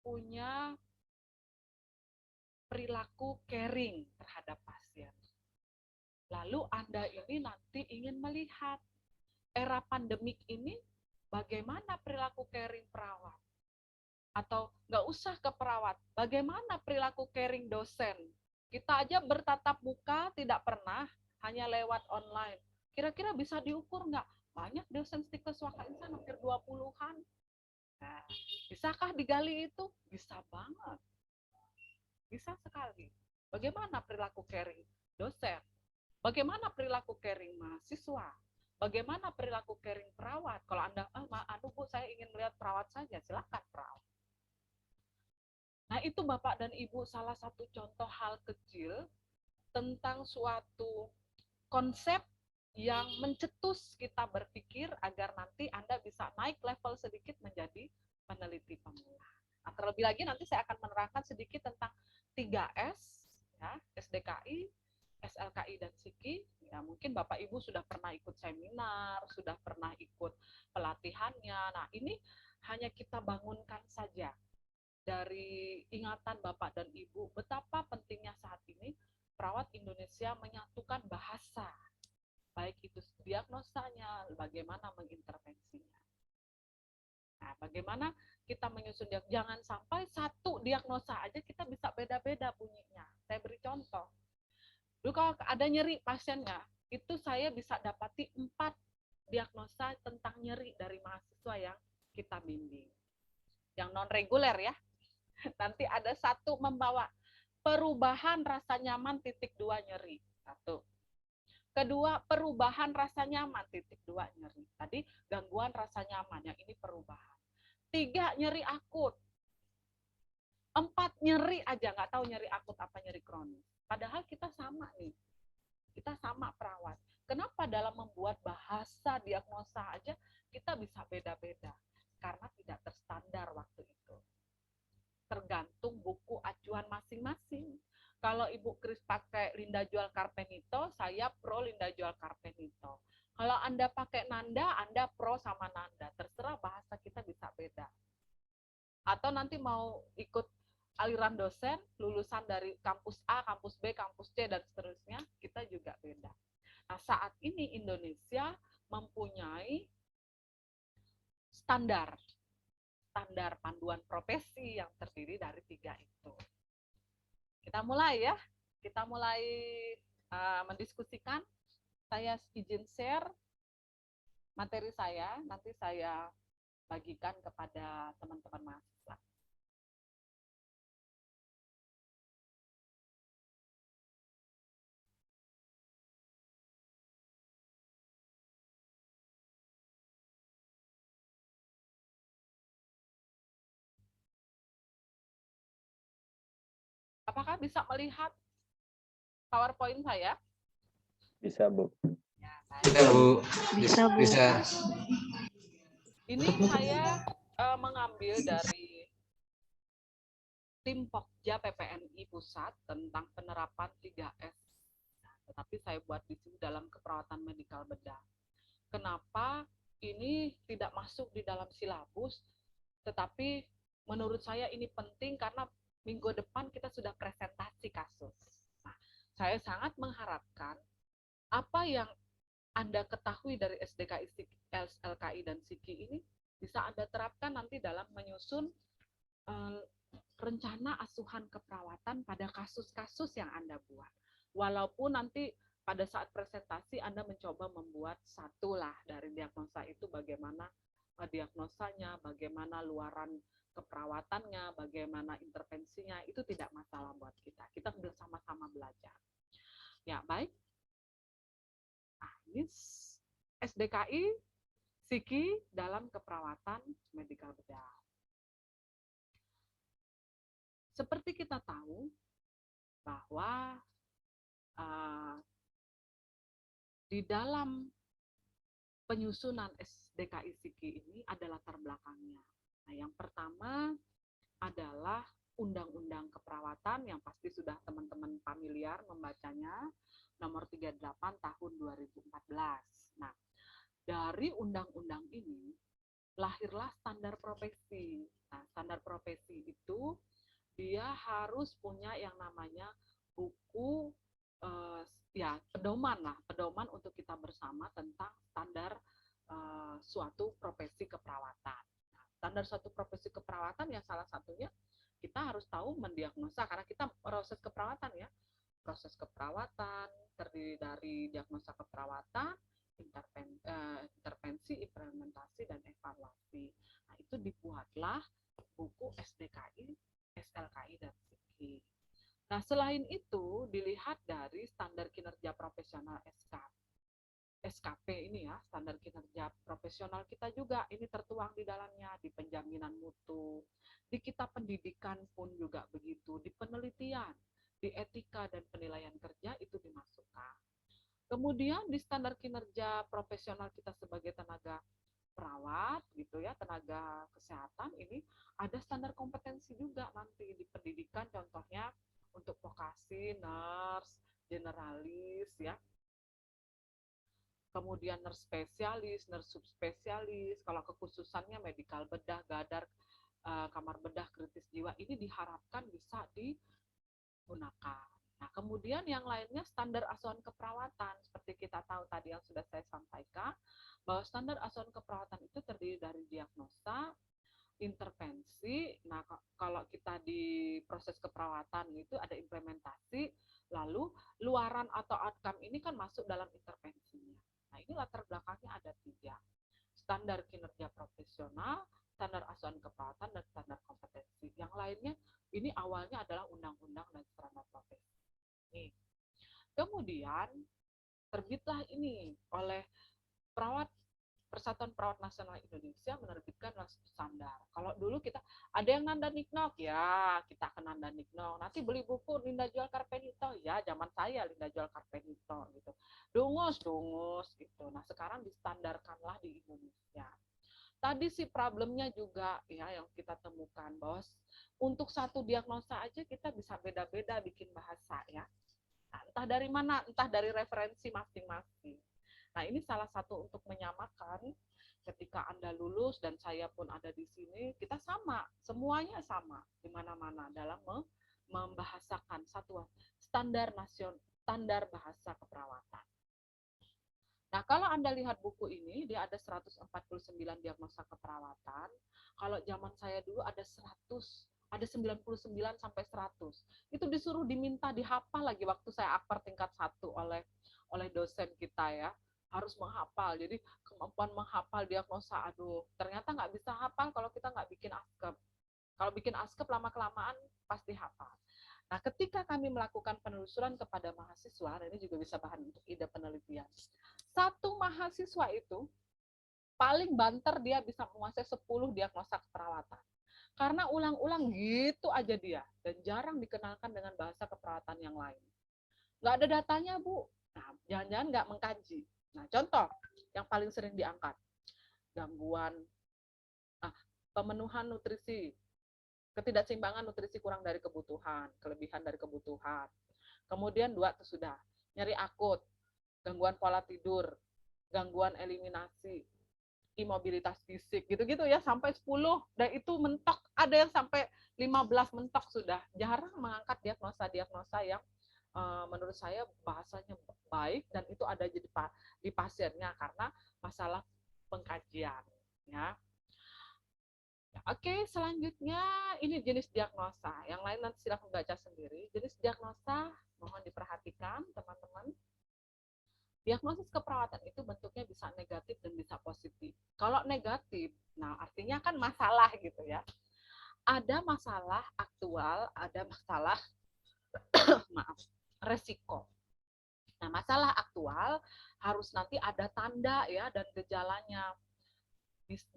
punya perilaku caring terhadap pasien. Lalu Anda ini nanti ingin melihat era pandemik ini bagaimana perilaku caring perawat. Atau nggak usah ke perawat, bagaimana perilaku caring dosen. Kita aja bertatap muka tidak pernah, hanya lewat online. Kira-kira bisa diukur nggak? Banyak dosen stikes waka insan, hampir 20-an. Nah, bisakah digali itu? Bisa banget. Bisa sekali. Bagaimana perilaku caring dosen? Bagaimana perilaku caring mahasiswa? Bagaimana perilaku caring perawat? Kalau Anda, aduh Bu, saya ingin melihat perawat saja, silakan perawat. Nah, itu Bapak dan Ibu salah satu contoh hal kecil tentang suatu konsep yang mencetus kita berpikir agar nanti Anda bisa naik level sedikit menjadi peneliti pemula. Nah, terlebih lagi nanti saya akan menerangkan sedikit tentang 3S, ya, SDKI, SLKI, dan SIKI. Ya, mungkin Bapak Ibu sudah pernah ikut seminar, sudah pernah ikut pelatihannya. Nah, ini hanya kita bangunkan saja dari ingatan Bapak dan Ibu betapa pentingnya saat ini perawat Indonesia menyatukan bahasa, baik itu diagnosanya, bagaimana mengintervensinya. Nah, bagaimana kita menyusun diagnosa, jangan sampai satu diagnosa aja kita bisa beda-beda bunyinya. Saya beri contoh. Dulu kalau ada nyeri pasiennya, itu saya bisa dapati 4 diagnosa tentang nyeri dari mahasiswa yang kita bimbing. Yang non-reguler ya. Nanti ada satu membawa perubahan rasa nyaman titik 2 nyeri. Satu. Kedua, perubahan rasa nyaman titik 2 nyeri. Tadi gangguan rasa nyaman, yang ini perubahan. 3, nyeri akut. 4, nyeri aja, nggak tahu nyeri akut apa nyeri kronis. Padahal kita sama nih. Kita sama perawat. Kenapa dalam membuat bahasa diagnosa aja kita bisa beda-beda? Karena tidak terstandar waktu itu. Tergantung buku acuan masing-masing. Kalau Ibu Kris pakai Linda Jual Carpenito, saya pro Linda Jual Carpenito. Kalau Anda pakai Nanda, Anda pro sama Nanda. Terserah, bahasa kita bisa beda. Atau nanti mau ikut aliran dosen, lulusan dari kampus A, kampus B, kampus C, dan seterusnya, kita juga beda. Nah, saat ini Indonesia mempunyai standar panduan profesi yang terdiri dari 3 itu. Kita mulai ya, kita mulai mendiskusikan. Saya izin share materi saya, nanti saya bagikan kepada teman-teman mahasiswa. Apakah bisa melihat PowerPoint saya? Bisa, Bu. Ya, Bisa, Bu. Bisa, Bu. Bisa. ini saya mengambil dari tim Pokja PPNI Pusat tentang penerapan 3S. Tetapi saya buat di sini dalam keperawatan medikal bedah. Kenapa ini tidak masuk di dalam silabus, tetapi menurut saya ini penting karena minggu depan kita sudah presentasi kasus. Nah, saya sangat mengharapkan apa yang Anda ketahui dari SDKI, LKI, dan SIKI ini bisa Anda terapkan nanti dalam menyusun rencana asuhan keperawatan pada kasus-kasus yang Anda buat. Walaupun nanti pada saat presentasi Anda mencoba membuat satu lah dari diagnosa itu, bagaimana diagnosanya, bagaimana luaran keperawatannya, bagaimana intervensinya, itu tidak masalah buat kita. Kita bersama-sama belajar. Ya, baik. Nah, ini SDKI, SIKI dalam keperawatan medikal bedah. Seperti kita tahu bahwa di dalam penyusunan SDKI SIKI ini ada latar belakangnya. Nah, yang pertama adalah Undang-Undang Keperawatan yang pasti sudah teman-teman familiar membacanya, nomor 38 tahun 2014. Nah, dari undang-undang ini lahirlah standar profesi. Nah, standar profesi itu dia harus punya yang namanya buku pedoman untuk kita bersama tentang standar suatu profesi keperawatan. Nah, standar suatu profesi keperawatan yang salah satunya kita harus tahu mendiagnosa, karena kita proses keperawatan ya. Proses keperawatan terdiri dari diagnosa keperawatan, intervensi, implementasi, dan evaluasi. Nah, itu dibuatlah buku SDKI, SLKI, dan SIKI. Nah, selain itu, dilihat dari standar kinerja profesional SKP ini ya, standar kinerja profesional kita juga, ini tertuang di dalamnya, di penjaminan mutu, di kitab pendidikan pun juga begitu, di penelitian, di etika dan penilaian kerja itu dimasukkan. Kemudian di standar kinerja profesional kita sebagai tenaga perawat gitu ya, tenaga kesehatan, ini ada standar kompetensi juga nanti di pendidikan, contohnya untuk vokasi, nurse, generalis ya. Kemudian nurse spesialis, nurse subspesialis, kalau kekhususannya medikal bedah, gadar, kamar bedah, kritis jiwa, ini diharapkan bisa digunakan. Nah, kemudian yang lainnya standar asuhan keperawatan. Seperti kita tahu tadi yang sudah saya sampaikan, bahwa standar asuhan keperawatan itu terdiri dari diagnosa, intervensi. Nah, kalau kita di proses keperawatan itu ada implementasi, lalu luaran atau outcome ini kan masuk dalam intervensinya. Nah, ini latar belakangnya ada 3. Standar kinerja profesional, standar asuhan keperawatan, dan standar kompetensi. Yang lainnya ini awalnya adalah undang-undang dan standar profesi. Nih. Kemudian terbitlah ini oleh Persatuan Perawat Nasional Indonesia menerbitkan standar. Kalau dulu kita ada yang nanda niknok, ya kita akan nanda niknok. Nanti beli buku Linda Jual Carpenito, ya zaman saya Linda Jual Carpenito gitu. Dungus gitu. Nah, sekarang distandarkanlah di Indonesia. Tadi sih problemnya juga ya yang kita temukan, bahwa untuk satu diagnosa aja kita bisa beda-beda bikin bahasa ya. Nah, entah dari mana, entah dari referensi masing-masing. Nah, ini salah satu untuk menyamakan ketika Anda lulus dan saya pun ada di sini, kita sama, semuanya sama di mana-mana dalam membahasakan satu standar bahasa keperawatan. Nah, kalau Anda lihat buku ini, dia ada 149 diagnosa keperawatan. Kalau zaman saya dulu ada 99 sampai 100. Itu disuruh diminta dihafal lagi waktu saya akper tingkat 1 oleh dosen kita ya. Harus menghafal. Jadi kemampuan menghafal diagnosa, aduh, ternyata nggak bisa hafal kalau kita nggak bikin askep. Kalau bikin askep lama-kelamaan pasti hafal. Nah, ketika kami melakukan penelusuran kepada mahasiswa, ini juga bisa bahan untuk ide penelitian. Satu mahasiswa itu paling banter dia bisa menguasai 10 diagnosa keperawatan. Karena ulang-ulang gitu aja dia, dan jarang dikenalkan dengan bahasa keperawatan yang lain. Nggak ada datanya, Bu. Nah, jangan-jangan nggak mengkaji. Nah, contoh yang paling sering diangkat, gangguan pemenuhan nutrisi, ketidakseimbangan nutrisi kurang dari kebutuhan, kelebihan dari kebutuhan. Kemudian 2 itu sudah, nyeri akut, gangguan pola tidur, gangguan eliminasi, imobilitas fisik, gitu-gitu ya, sampai 10, dan itu mentok, ada yang sampai 15 mentok sudah. Jarang mengangkat diagnosa-diagnosa yang menurut saya bahasanya baik, dan itu ada di pasiennya karena masalah pengkajian. Ya. Oke, selanjutnya ini jenis diagnosa. Yang lain nanti silakan baca sendiri. Jenis diagnosa mohon diperhatikan, teman-teman. Diagnosis keperawatan itu bentuknya bisa negatif dan bisa positif. Kalau negatif, nah artinya kan masalah gitu ya. Ada masalah aktual, ada masalah maaf, resiko. Nah, masalah aktual harus nanti ada tanda ya dan gejalanya.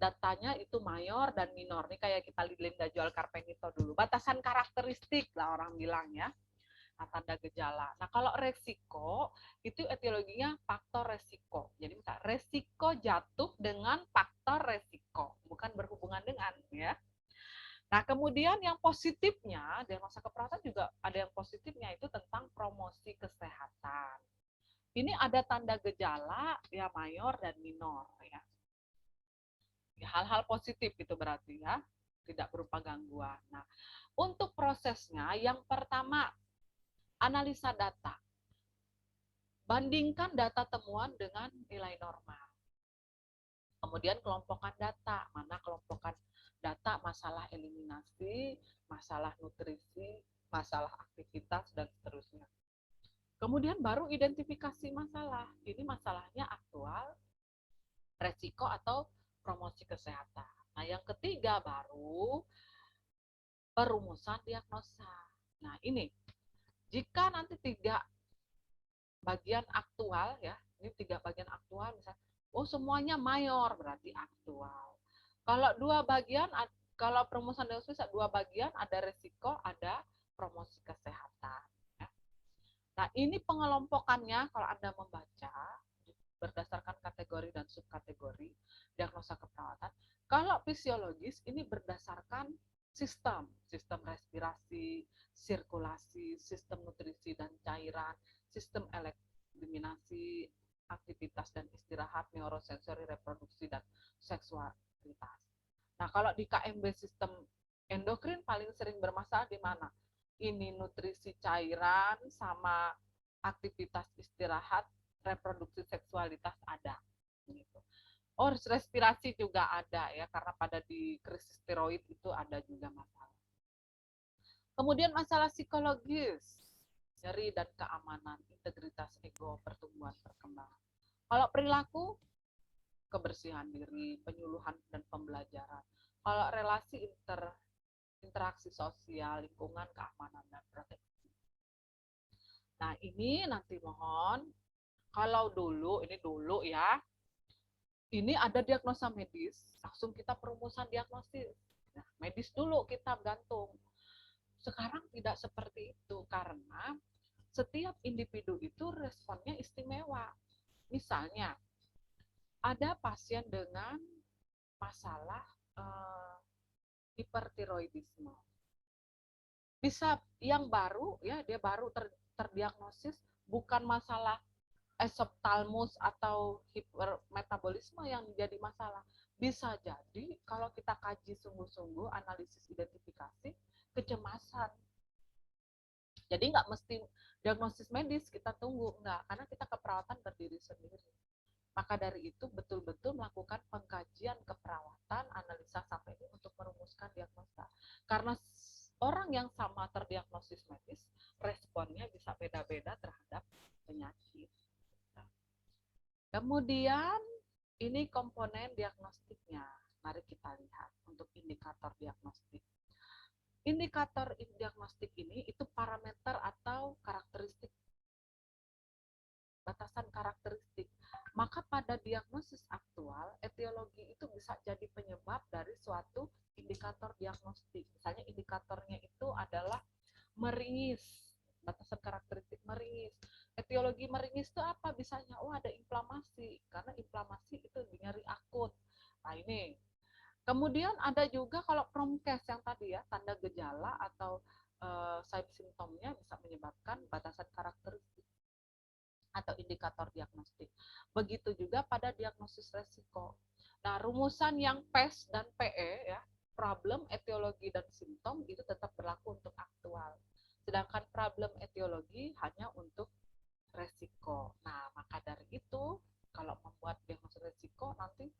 Datanya itu mayor dan minor. Ini kayak kita Linda jual Carpenito dulu. Batasan karakteristik lah orang bilang ya. Nah, tanda gejala. Nah, kalau resiko itu etiologinya faktor resiko. Jadi misalnya resiko jatuh dengan faktor resiko, bukan berhubungan dengan ya. Nah, kemudian yang positifnya, diagnosa keperawatan juga ada yang positifnya itu tentang promosi kesehatan. Ini ada tanda gejala ya mayor dan minor ya. Hal-hal positif itu berarti ya, tidak berupa gangguan. Nah, untuk prosesnya yang pertama analisa data. Bandingkan data temuan dengan nilai normal. Kemudian kelompokkan data, mana kelompokkan data masalah eliminasi, masalah nutrisi, masalah aktivitas, dan seterusnya. Kemudian baru identifikasi masalah. Ini masalahnya aktual, resiko, atau promosi kesehatan. Nah, yang ketiga baru perumusan diagnosa. Nah, ini jika nanti 3 bagian aktual ya, ini 3 bagian aktual misalnya, oh semuanya mayor berarti aktual. Kalau 2 bagian, kalau perumusan diagnosis 2 bagian, ada resiko, ada promosi kesehatan. Ya. Nah, ini pengelompokannya kalau Anda membaca berdasarkan kategori dan subkategori diagnosa keperawatan. Kalau fisiologis ini berdasarkan sistem respirasi, sirkulasi, sistem nutrisi dan cairan, sistem eliminasi, aktivitas dan istirahat, neurosensori, reproduksi dan seksualitas. Nah, kalau di KMB sistem endokrin paling sering bermasalah di mana? Ini nutrisi cairan sama aktivitas istirahat, reproduksi seksualitas ada. Gitu. Oh, respirasi juga ada ya, karena pada di krisis tiroid itu ada juga masalah. Kemudian masalah psikologis, nyeri dan keamanan, integritas ego, pertumbuhan perkembangan. Kalau perilaku, kebersihan diri, penyuluhan dan pembelajaran. Kalau relasi interaksi sosial, lingkungan, keamanan dan proteksi. Nah, ini nanti mohon kalau dulu, ini dulu ya, ini ada diagnosa medis, langsung kita perumusan diagnosis. Nah, medis dulu kita gantung. Sekarang tidak seperti itu, karena setiap individu itu responnya istimewa. Misalnya, ada pasien dengan masalah hipertiroidisme. Bisa yang baru, ya dia baru terdiagnosis, bukan masalah esoptalmus atau hipermetabolisme yang jadi masalah. Bisa jadi kalau kita kaji sungguh-sungguh, analisis identifikasi, kecemasan. Jadi nggak mesti diagnosis medis kita tunggu, nggak, karena kita keperawatan berdiri sendiri. Maka dari itu betul-betul melakukan pengkajian keperawatan, analisa sampai ini untuk merumuskan diagnosa. Karena orang yang sama terdiagnosis medis, responnya bisa beda-beda terhadap penyakit. Kemudian ini komponen diagnostiknya. Mari kita lihat untuk indikator diagnostik. Indikator diagnostik ini itu parameter atau karakteristik, batasan karakteristik. Maka pada diagnosis aktual, etiologi itu bisa jadi penyebab dari suatu indikator diagnostik. Misalnya indikatornya itu adalah meringis, batasan karakteristik meringis. Etiologi meringis itu apa? Bisanya, oh ada inflamasi, karena inflamasi itu nyeri akut. Nah ini. Kemudian ada juga kalau promkes yang tadi ya, tanda gejala atau simptomnya bisa menyebabkan batasan karakteristik atau indikator diagnostik. Begitu juga pada diagnosis resiko. Nah, rumusan yang PES dan PE ya, problem, etiologi, dan simptom itu tetap berlaku untuk aktual. Sedangkan problem etiologi hanya untuk resiko. Nah, maka dari itu, kalau membuat diagnosis resiko, nanti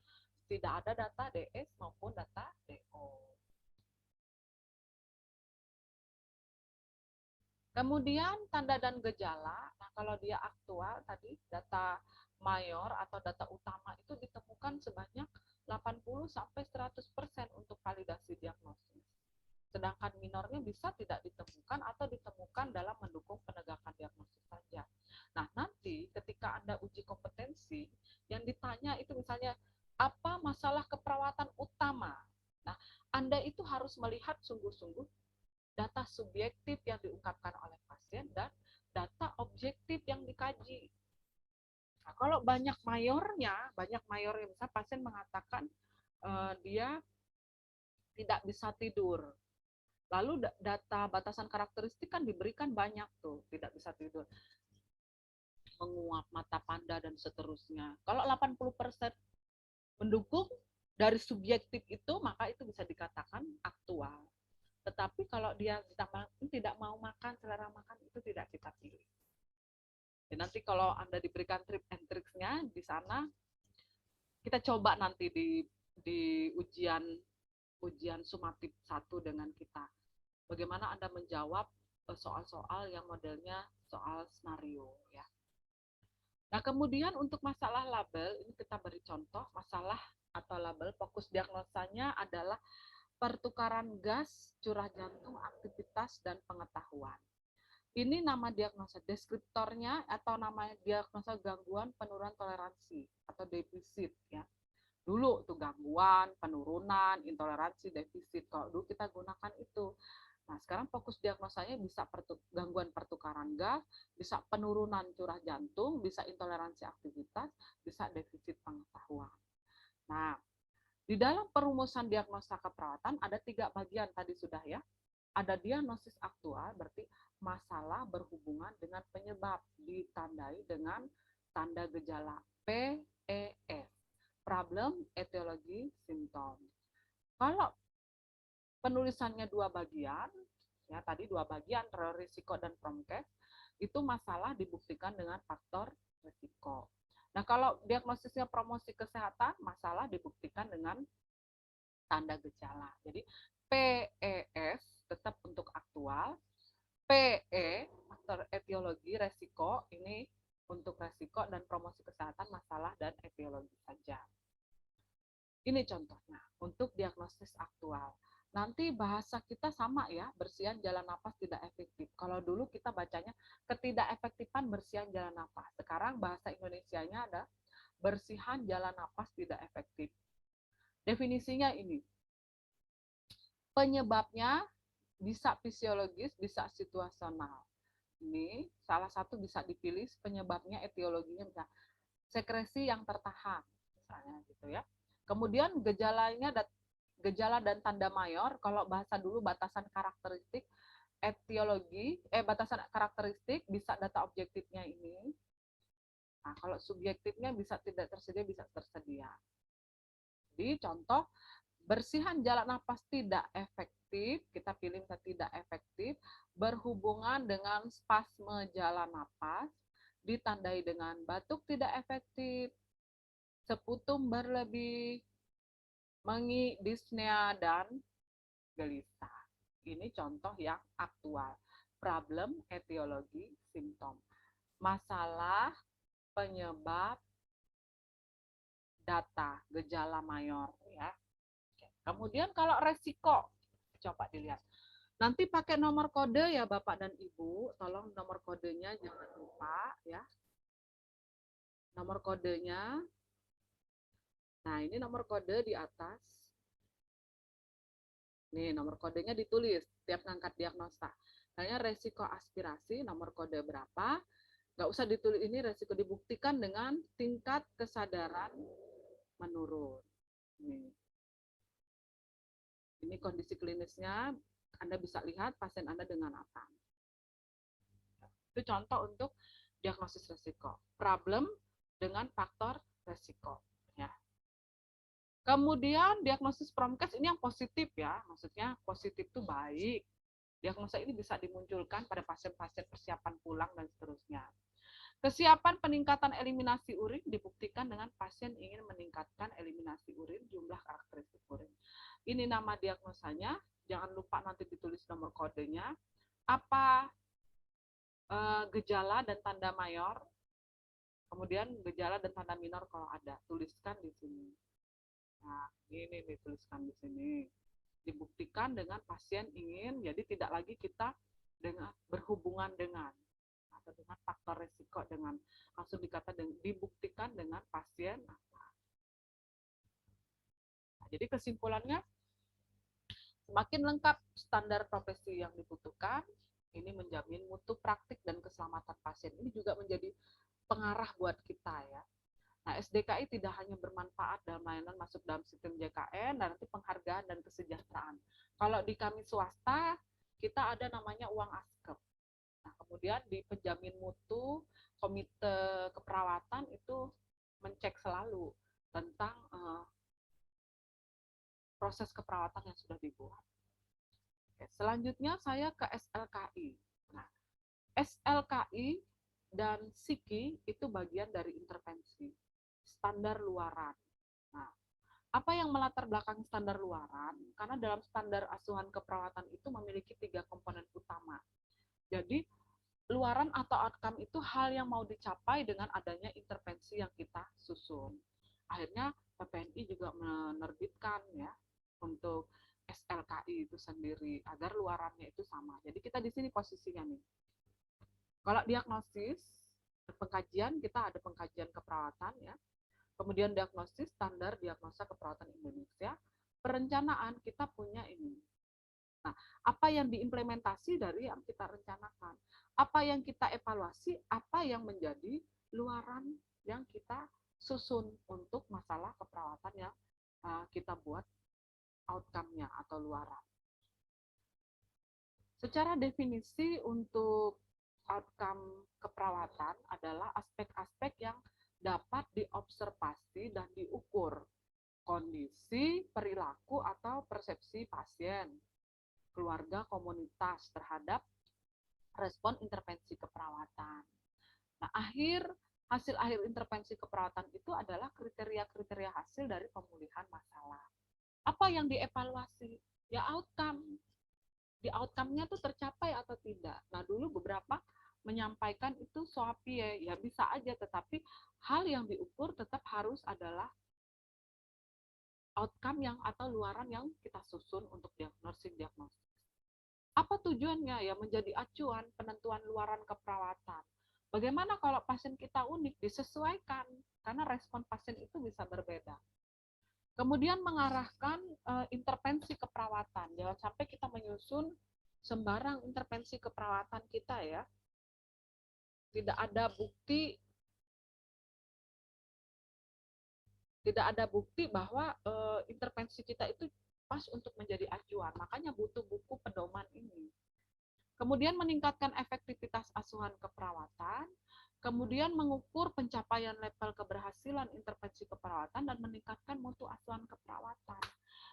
tidak ada data DS maupun data DO. Kemudian tanda dan gejala, nah kalau dia aktual tadi data mayor atau data utama itu ditemukan sebanyak 80-100% untuk validasi diagnosis. Sedangkan minornya bisa tidak ditemukan atau ditemukan dalam mendukung penegakan diagnosis saja. Nah, nanti ketika Anda uji kompetensi, yang ditanya itu misalnya, apa masalah keperawatan utama? Nah, Anda itu harus melihat sungguh-sungguh data subjektif yang diungkapkan oleh pasien dan data objektif yang dikaji. Nah, kalau banyak mayornya misalnya pasien mengatakan dia tidak bisa tidur. Lalu data batasan karakteristik kan diberikan banyak tuh, tidak bisa tidur, menguap, mata panda, dan seterusnya. Kalau 80% mendukung dari subjektif itu, maka itu bisa dikatakan aktual. Tetapi kalau dia tidak mau makan, selera makan, itu tidak kita pilih. Dan nanti kalau Anda diberikan trip and tricks-nya di sana, kita coba nanti di ujian sumatif 1 dengan kita. Bagaimana Anda menjawab soal-soal yang modelnya soal skenario ya. Nah, kemudian untuk masalah label, ini kita beri contoh masalah atau label, fokus diagnosanya adalah pertukaran gas, curah jantung, aktivitas, dan pengetahuan. Ini nama diagnosa, deskriptornya atau nama diagnosa gangguan penurunan toleransi atau defisit ya. Dulu tuh gangguan, penurunan, intoleransi, defisit. Kalau dulu kita gunakan itu. Nah, sekarang fokus diagnosanya bisa gangguan pertukaran gas, bisa penurunan curah jantung, bisa intoleransi aktivitas, bisa defisit pengetahuan. Nah, di dalam perumusan diagnosa keperawatan ada 3 bagian tadi sudah ya. Ada diagnosis aktual, berarti masalah berhubungan dengan penyebab, ditandai dengan tanda gejala PES, problem, etiologi, simptom. Kalau penulisannya 2 bagian, ya tadi 2 bagian, risiko dan promkes, itu masalah dibuktikan dengan faktor risiko. Nah, kalau diagnosisnya promosi kesehatan, masalah dibuktikan dengan tanda gejala. Jadi PES tetap untuk aktual, PE faktor etiologi resiko ini untuk resiko, dan promosi kesehatan masalah dan etiologi saja. Ini contohnya untuk diagnosis aktual. Nanti bahasa kita sama ya, bersihan jalan napas tidak efektif. Kalau dulu kita bacanya ketidakefektifan bersihan jalan napas. Sekarang bahasa Indonesianya ada bersihan jalan napas tidak efektif. Definisinya ini, penyebabnya bisa fisiologis, bisa situasional. Ini salah satu bisa dipilih, penyebabnya etiologinya bisa sekresi yang tertahan, misalnya gitu ya. Kemudian gejala dan tanda mayor, kalau bahasa dulu batasan karakteristik, etiologi, batasan karakteristik bisa data objektifnya ini. Nah, kalau subjektifnya bisa tidak tersedia, bisa tersedia. Jadi contoh, bersihan jalan napas tidak efektif, kita pilih tidak efektif, berhubungan dengan spasme jalan napas, ditandai dengan batuk tidak efektif, seputum berlebih, mengi, dyspnea, dan gelisah. Ini contoh yang aktual. Problem, etiologi, simptom. Masalah, penyebab, data, gejala mayor. Ya. Kemudian kalau resiko, coba dilihat. Nanti pakai nomor kode ya Bapak dan Ibu. Tolong nomor kodenya jangan lupa ya. Nomor kodenya. Nah, ini nomor kode di atas. Nih, nomor kodenya ditulis tiap ngangkat diagnosa. Misalnya resiko aspirasi, nomor kode berapa. Nggak usah ditulis ini, resiko dibuktikan dengan tingkat kesadaran menurun. Ini kondisi klinisnya, Anda bisa lihat pasien Anda dengan apa. Itu contoh untuk diagnosis resiko. Problem dengan faktor resiko. Ya. Kemudian diagnosis promkes ini yang positif ya, maksudnya positif itu baik. Diagnosa ini bisa dimunculkan pada pasien-pasien persiapan pulang dan seterusnya. Kesiapan peningkatan eliminasi urin dibuktikan dengan pasien ingin meningkatkan eliminasi urin, jumlah karakteristik urin. Ini nama diagnosanya, jangan lupa nanti ditulis nomor kodenya. Apa gejala dan tanda mayor, kemudian gejala dan tanda minor kalau ada, tuliskan di sini. Nah, ini dituliskan di sini. Dibuktikan dengan pasien ingin, jadi tidak lagi kita dengan berhubungan dengan atau dengan faktor resiko dengan langsung dibuktikan dengan pasien. Nah, jadi kesimpulannya semakin lengkap standar profesi yang dibutuhkan, ini menjamin mutu praktik dan keselamatan pasien. Ini juga menjadi pengarah buat kita ya. Nah, SDKI tidak hanya bermanfaat dalam layanan masuk dalam sistem JKN, dan nanti penghargaan dan kesejahteraan. Kalau di kami swasta, kita ada namanya uang askep. Nah, kemudian di penjamin mutu, komite keperawatan itu mencek selalu tentang proses keperawatan yang sudah dibuat. Oke, selanjutnya saya ke SLKI. Nah, SLKI dan SIKI itu bagian dari intervensi. Standar luaran. Nah, apa yang melatar belakang standar luaran? Karena dalam standar asuhan keperawatan itu memiliki 3 komponen utama. Jadi, luaran atau outcome itu hal yang mau dicapai dengan adanya intervensi yang kita susun. Akhirnya PPNI juga menerbitkan ya untuk SLKI itu sendiri agar luarannya itu sama. Jadi kita di sini posisinya nih. Kalau diagnosis, pengkajian kita ada pengkajian keperawatan ya. Kemudian diagnosis, standar diagnosa keperawatan Indonesia. Perencanaan kita punya ini. Nah, apa yang diimplementasi dari yang kita rencanakan? Apa yang kita evaluasi? Apa yang menjadi luaran yang kita susun untuk masalah keperawatan yang kita buat outcome-nya atau luaran. Secara definisi untuk outcome keperawatan adalah aspek-aspek yang dapat diobservasi dan diukur kondisi, perilaku, atau persepsi pasien, keluarga, komunitas terhadap respon intervensi keperawatan. Nah, hasil akhir intervensi keperawatan itu adalah kriteria-kriteria hasil dari pemulihan masalah. Apa yang dievaluasi? Ya outcome. Di outcome-nya tuh tercapai atau tidak. Nah, dulu beberapa menyampaikan itu SOAPI ya bisa aja, tetapi hal yang diukur tetap harus adalah outcome yang atau luaran yang kita susun untuk nursing diagnosis. Apa tujuannya? Ya menjadi acuan penentuan luaran keperawatan. Bagaimana kalau pasien kita unik? Disesuaikan, karena respon pasien itu bisa berbeda. Kemudian mengarahkan intervensi keperawatan. Jangan sampai kita menyusun sembarang intervensi keperawatan kita ya. Tidak ada bukti bahwa intervensi kita itu pas untuk menjadi acuan. Makanya butuh buku pedoman ini. Kemudian meningkatkan efektivitas asuhan keperawatan, Kemudian mengukur pencapaian level keberhasilan intervensi keperawatan dan meningkatkan mutu asuhan keperawatan.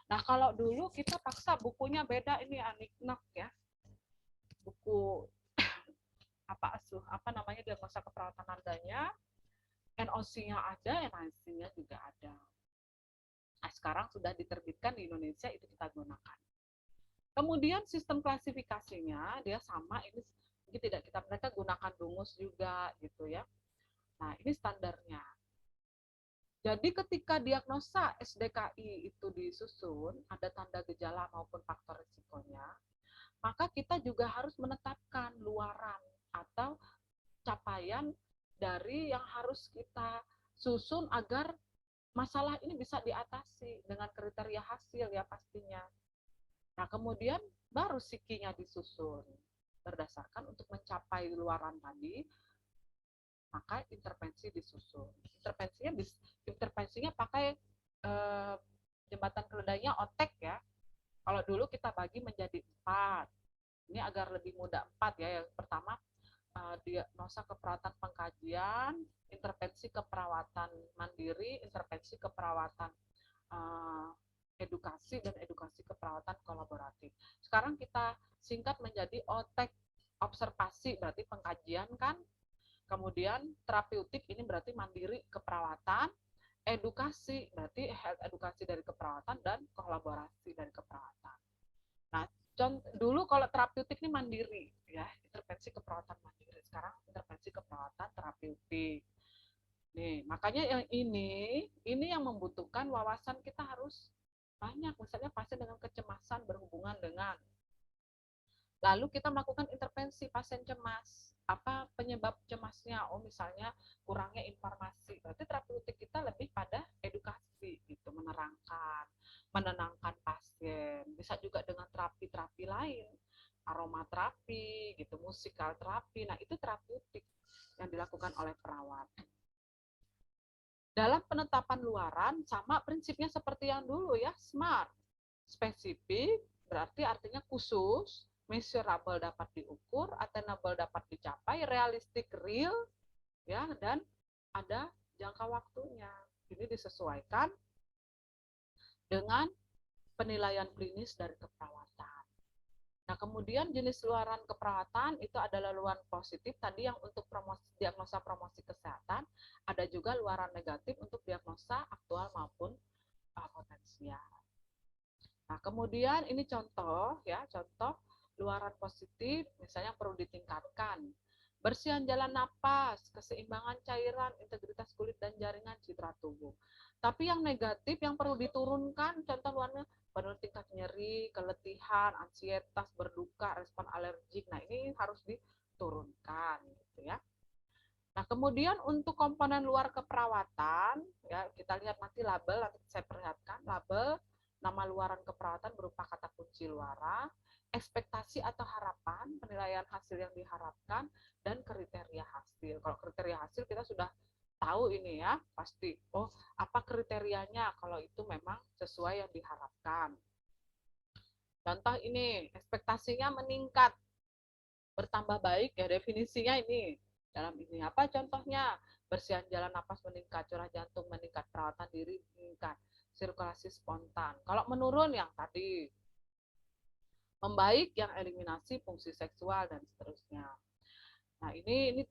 Nah, kalau dulu kita paksa bukunya beda, ini aniknak ya. Buku apa namanya diagnosa keperawatan adanya, NOC-nya ada, NIC-nya juga ada. Nah, sekarang sudah diterbitkan di Indonesia, itu kita gunakan. Kemudian sistem klasifikasinya dia sama, ini mungkin tidak mereka gunakan rumus juga gitu ya. Nah, ini standarnya. Jadi ketika diagnosa SDKI itu disusun, ada tanda gejala maupun faktor risikonya, maka kita juga harus menetapkan luaran atau capaian dari yang harus kita susun agar masalah ini bisa diatasi dengan kriteria hasil ya pastinya. Nah, kemudian baru sikinya disusun berdasarkan untuk mencapai luaran tadi, maka intervensi disusun. Intervensinya pakai jembatan keledainya otek ya. Kalau dulu kita bagi menjadi 4. Ini agar lebih mudah 4 ya. Yang pertama diagnosa keperawatan pengkajian, intervensi keperawatan mandiri, intervensi keperawatan edukasi, dan edukasi keperawatan kolaboratif. Sekarang kita singkat menjadi OTEK, observasi berarti pengkajian kan, kemudian terapeutik ini berarti mandiri keperawatan, edukasi berarti health edukasi dari keperawatan, dan kolaborasi dari keperawatan. Nah, dulu kalau terapeutik ini mandiri ya, intervensi keperawatan mandiri. Sekarang intervensi keperawatan terapeutik. Nih, makanya yang ini yang membutuhkan wawasan kita harus banyak. Misalnya pasien dengan kecemasan berhubungan dengan, lalu kita melakukan intervensi pasien cemas. Apa penyebab cemasnya? Oh, misalnya kurangnya informasi. Berarti terapeutik kita lebih pada edukasi gitu, menerangkan, menenangkan pasien. Bisa juga dengan terapi-terapi lain, aromaterapi gitu, musikal terapi. Nah, itu terapeutik yang dilakukan oleh perawat. Dalam penetapan luaran sama prinsipnya seperti yang dulu ya, SMART. Spesifik berarti artinya khusus, measurable dapat diukur, attainable dapat dicapai, realistic real ya, dan ada jangka waktunya. Ini disesuaikan dengan penilaian klinis dari keperawatan. Nah, kemudian jenis luaran keperawatan itu adalah luaran positif tadi yang untuk diagnosa promosi kesehatan, ada juga luaran negatif untuk diagnosa aktual maupun potensial. Nah, kemudian ini contoh ya, contoh luaran positif misalnya perlu ditingkatkan. Bersihan jalan napas, keseimbangan cairan, integritas kulit dan jaringan citra tubuh. Tapi yang negatif yang perlu diturunkan, contoh luarnya penurunan tingkat nyeri, keletihan, ansietas, berduka, respon alergik. Nah, ini harus diturunkan gitu ya. Nah, kemudian untuk komponen luar keperawatan, ya kita lihat nanti label, nanti saya perlihatkan label nama luaran keperawatan berupa kata kunci luara, ekspektasi atau harapan, penilaian hasil yang diharapkan, dan kriteria hasil. Kalau kriteria hasil kita sudah tahu ini ya, pasti. Oh, apa kriterianya kalau itu memang sesuai yang diharapkan. Contoh ini, ekspektasinya meningkat, bertambah baik ya, definisinya ini. Dalam ini apa contohnya? Bersihan jalan napas meningkat, curah jantung meningkat, perawatan diri meningkat, sirkulasi spontan. Kalau menurun yang tadi, membaik yang eliminasi fungsi seksual dan seterusnya. Nah, ini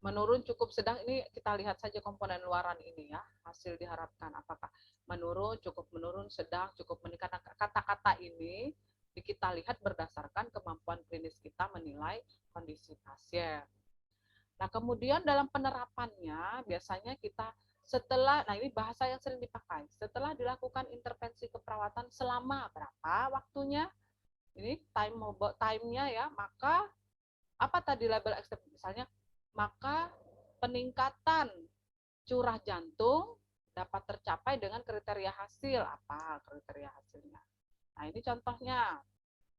menurun cukup sedang, ini kita lihat saja komponen luaran ini ya, hasil diharapkan apakah menurun, cukup menurun, sedang, cukup meningkat. Kata-kata ini kita lihat berdasarkan kemampuan klinis kita menilai kondisi pasien. Nah, kemudian dalam penerapannya biasanya kita setelah, nah ini bahasa yang sering dipakai, setelah dilakukan intervensi keperawatan selama berapa waktunya, ini time-nya ya, maka apa tadi label eksternal misalnya, maka peningkatan curah jantung dapat tercapai dengan kriteria hasil. Apa kriteria hasilnya? Nah, ini contohnya.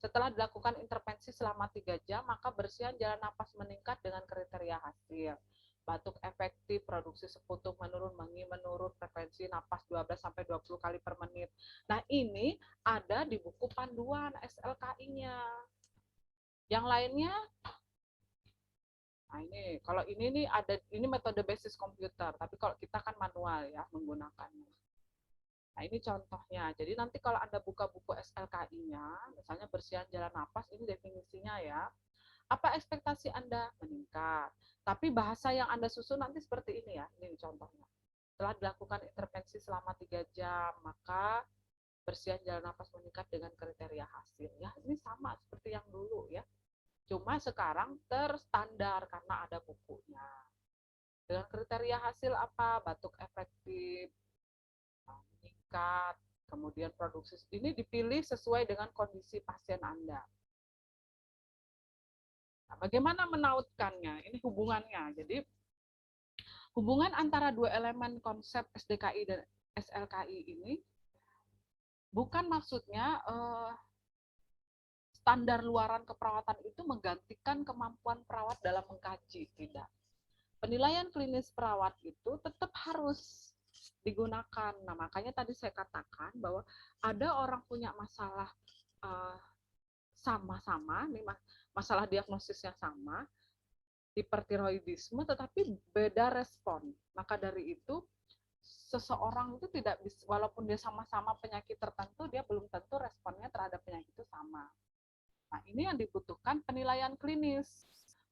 Setelah dilakukan intervensi selama 3 jam, maka bersihan jalan napas meningkat dengan kriteria hasil. Batuk efektif, produksi sekutu menurun, mengi menurun, frekuensi napas 12-20 kali per menit. Nah, ini ada di buku panduan SLKI-nya. Yang lainnya Nah, ini kalau ini nih ada ini metode basis komputer, tapi kalau kita kan manual ya menggunakannya. Nah, ini contohnya. Jadi nanti kalau Anda buka buku SLKI-nya, misalnya bersihan jalan napas, ini definisinya ya. Apa ekspektasi Anda? Meningkat. Tapi bahasa yang Anda susun nanti seperti ini ya. Ini contohnya. Setelah dilakukan intervensi selama 3 jam, maka bersihan jalan napas meningkat dengan kriteria hasil. Ya, ini sama seperti yang dulu ya. Cuma sekarang terstandar karena ada bukunya. Dengan kriteria hasil apa? Batuk efektif, meningkat, kemudian produksi. Ini dipilih sesuai dengan kondisi pasien Anda. Nah, bagaimana menautkannya? Ini hubungannya. Jadi, hubungan antara dua elemen konsep SDKI dan SLKI ini bukan maksudnya standar luaran keperawatan itu menggantikan kemampuan perawat dalam mengkaji, tidak. Penilaian klinis perawat itu tetap harus digunakan. Nah, makanya tadi saya katakan bahwa ada orang punya masalah sama-sama, nih masalah diagnosisnya sama, hipertiroidisme, tetapi beda respon. Maka dari itu, seseorang itu tidak bisa, walaupun dia sama-sama penyakit tertentu, dia belum tentu responnya terhadap penyakit itu sama. Nah, ini yang dibutuhkan penilaian klinis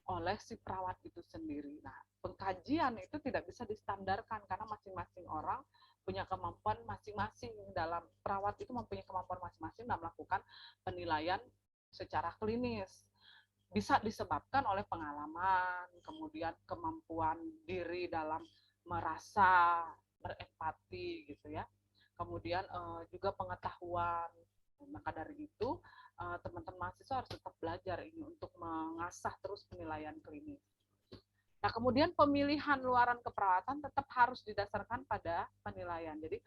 oleh si perawat itu sendiri. Nah, pengkajian itu tidak bisa distandarkan karena masing-masing orang punya kemampuan masing-masing dalam perawat itu mempunyai kemampuan masing-masing dalam melakukan penilaian secara klinis. Bisa disebabkan oleh pengalaman, kemudian kemampuan diri dalam merasa, berempati gitu ya. Kemudian juga pengetahuan. Maka dari itu teman-teman mahasiswa harus tetap belajar ini untuk mengasah terus penilaian klinis. Nah, kemudian pemilihan luaran keperawatan tetap harus didasarkan pada penilaian. Jadi,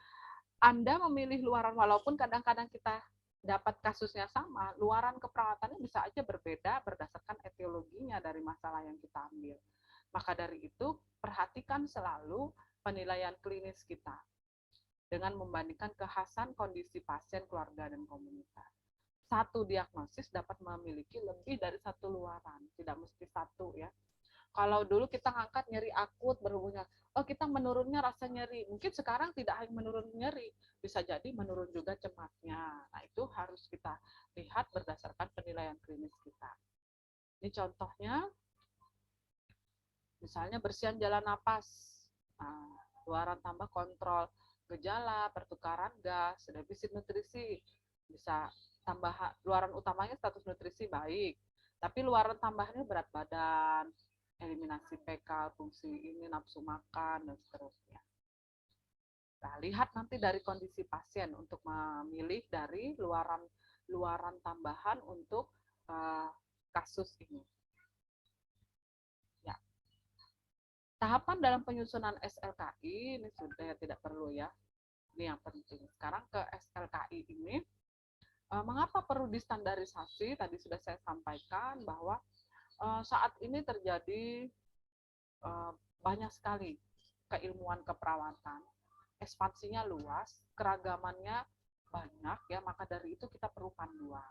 Anda memilih luaran, walaupun kadang-kadang kita dapat kasusnya sama, luaran keperawatannya bisa aja berbeda berdasarkan etiologinya dari masalah yang kita ambil. Maka dari itu, perhatikan selalu penilaian klinis kita dengan membandingkan kekhasan kondisi pasien, keluarga, dan komunitas. Satu diagnosis dapat memiliki lebih dari satu luaran, tidak mesti satu ya. Kalau dulu kita ngangkat nyeri akut berhubungan, oh kita menurunnya rasa nyeri, mungkin sekarang tidak hanya menurun nyeri, bisa jadi menurun juga cemasnya. Nah, itu harus kita lihat berdasarkan penilaian klinis kita. Ini contohnya, misalnya bersihan jalan napas, nah, luaran tambah kontrol gejala, pertukaran gas, defisit nutrisi, bisa tambah luaran utamanya status nutrisi baik, tapi luaran tambahnya berat badan, eliminasi PK, fungsi ini, nafsu makan, dan seterusnya. Nah, lihat nanti dari kondisi pasien untuk memilih dari luaran tambahan untuk kasus ini. Ya. Tahapan dalam penyusunan SLKI ini sudah tidak perlu ya. Ini yang penting. Sekarang ke SLKI ini, mengapa perlu distandarisasi? Tadi sudah saya sampaikan bahwa saat ini terjadi banyak sekali keilmuan keperawatan, ekspansinya luas, keragamannya banyak ya, maka dari itu kita perlu panduan.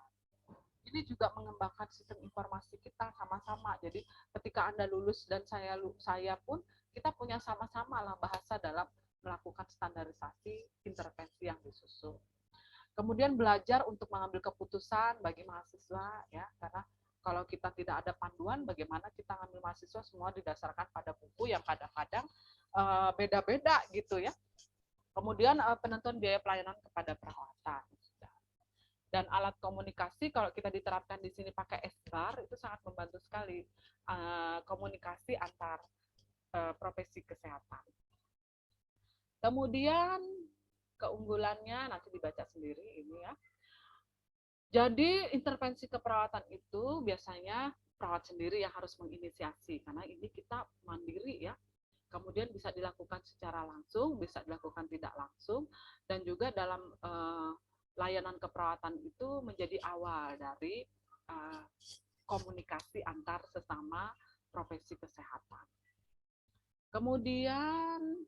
Ini juga mengembangkan sistem informasi kita sama-sama. Jadi ketika Anda lulus dan saya pun, kita punya sama-sama lah bahasa dalam melakukan standarisasi intervensi yang disusun. Kemudian belajar untuk mengambil keputusan bagi mahasiswa ya, karena kalau kita tidak ada panduan, bagaimana kita ngambil mahasiswa, semua didasarkan pada buku yang kadang-kadang beda-beda gitu ya. Kemudian penentuan biaya pelayanan kepada perawatan. Dan alat komunikasi, kalau kita diterapkan di sini pakai S-bar, itu sangat membantu sekali komunikasi antar profesi kesehatan. Kemudian keunggulannya nanti dibaca sendiri ini ya. Jadi intervensi keperawatan itu biasanya perawat sendiri yang harus menginisiasi, karena ini kita mandiri ya. Kemudian bisa dilakukan secara langsung, bisa dilakukan tidak langsung, dan juga dalam layanan keperawatan itu menjadi awal dari komunikasi antar sesama profesi kesehatan. Kemudian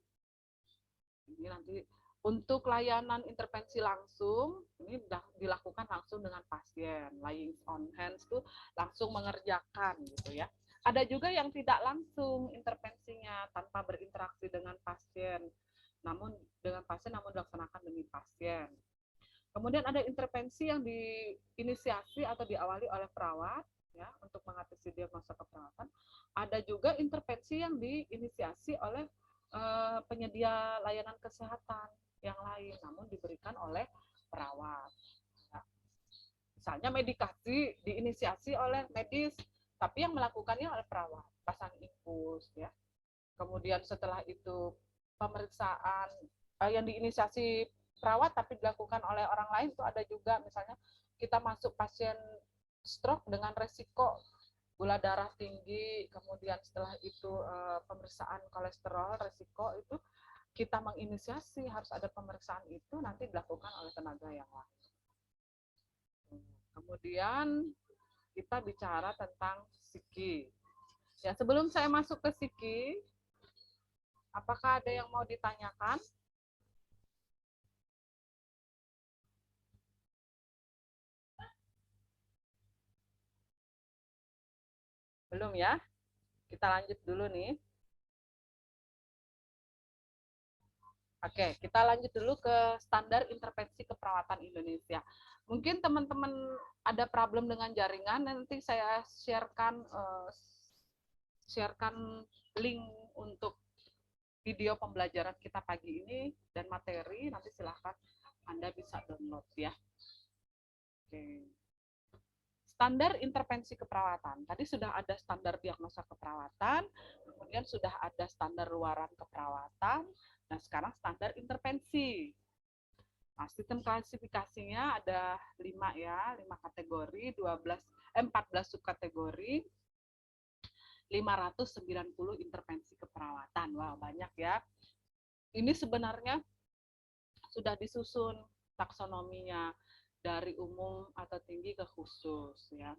ini nanti untuk layanan intervensi langsung, ini sudah dilakukan langsung dengan pasien. Laying on hands itu langsung mengerjakan gitu ya. Ada juga yang tidak langsung intervensinya tanpa berinteraksi dengan pasien, namun dilaksanakan demi pasien. Kemudian ada intervensi yang diinisiasi atau diawali oleh perawat ya untuk mengatasi diagnosa keperawatan. Ada juga intervensi yang diinisiasi oleh penyedia layanan kesehatan yang lain, namun diberikan oleh perawat. Ya. Misalnya medikasi diinisiasi oleh medis, tapi yang melakukannya oleh perawat, pasang infus ya. Kemudian setelah itu pemeriksaan yang diinisiasi perawat tapi dilakukan oleh orang lain itu ada juga, misalnya kita masuk pasien stroke dengan resiko gula darah tinggi, kemudian setelah itu pemeriksaan kolesterol resiko itu kita menginisiasi harus ada pemeriksaan itu nanti dilakukan oleh tenaga yang lain. Kemudian kita bicara tentang psiki. Ya, sebelum saya masuk ke psiki, apakah ada yang mau ditanyakan? Belum ya? Kita lanjut dulu nih. Oke, kita lanjut dulu ke standar intervensi keperawatan Indonesia. Mungkin teman-teman ada problem dengan jaringan, nanti saya sharekan link untuk video pembelajaran kita pagi ini dan materi, nanti silahkan Anda bisa download ya. Oke. Standar intervensi keperawatan. Tadi sudah ada standar diagnosa keperawatan, kemudian sudah ada standar luaran keperawatan, nah sekarang standar intervensi. Nah, sistem klasifikasinya ada 5 ya, 5 kategori, 14 subkategori, 590 intervensi keperawatan. Wah, banyak ya. Ini sebenarnya sudah disusun taksonominya dari umum atau tinggi ke khusus ya.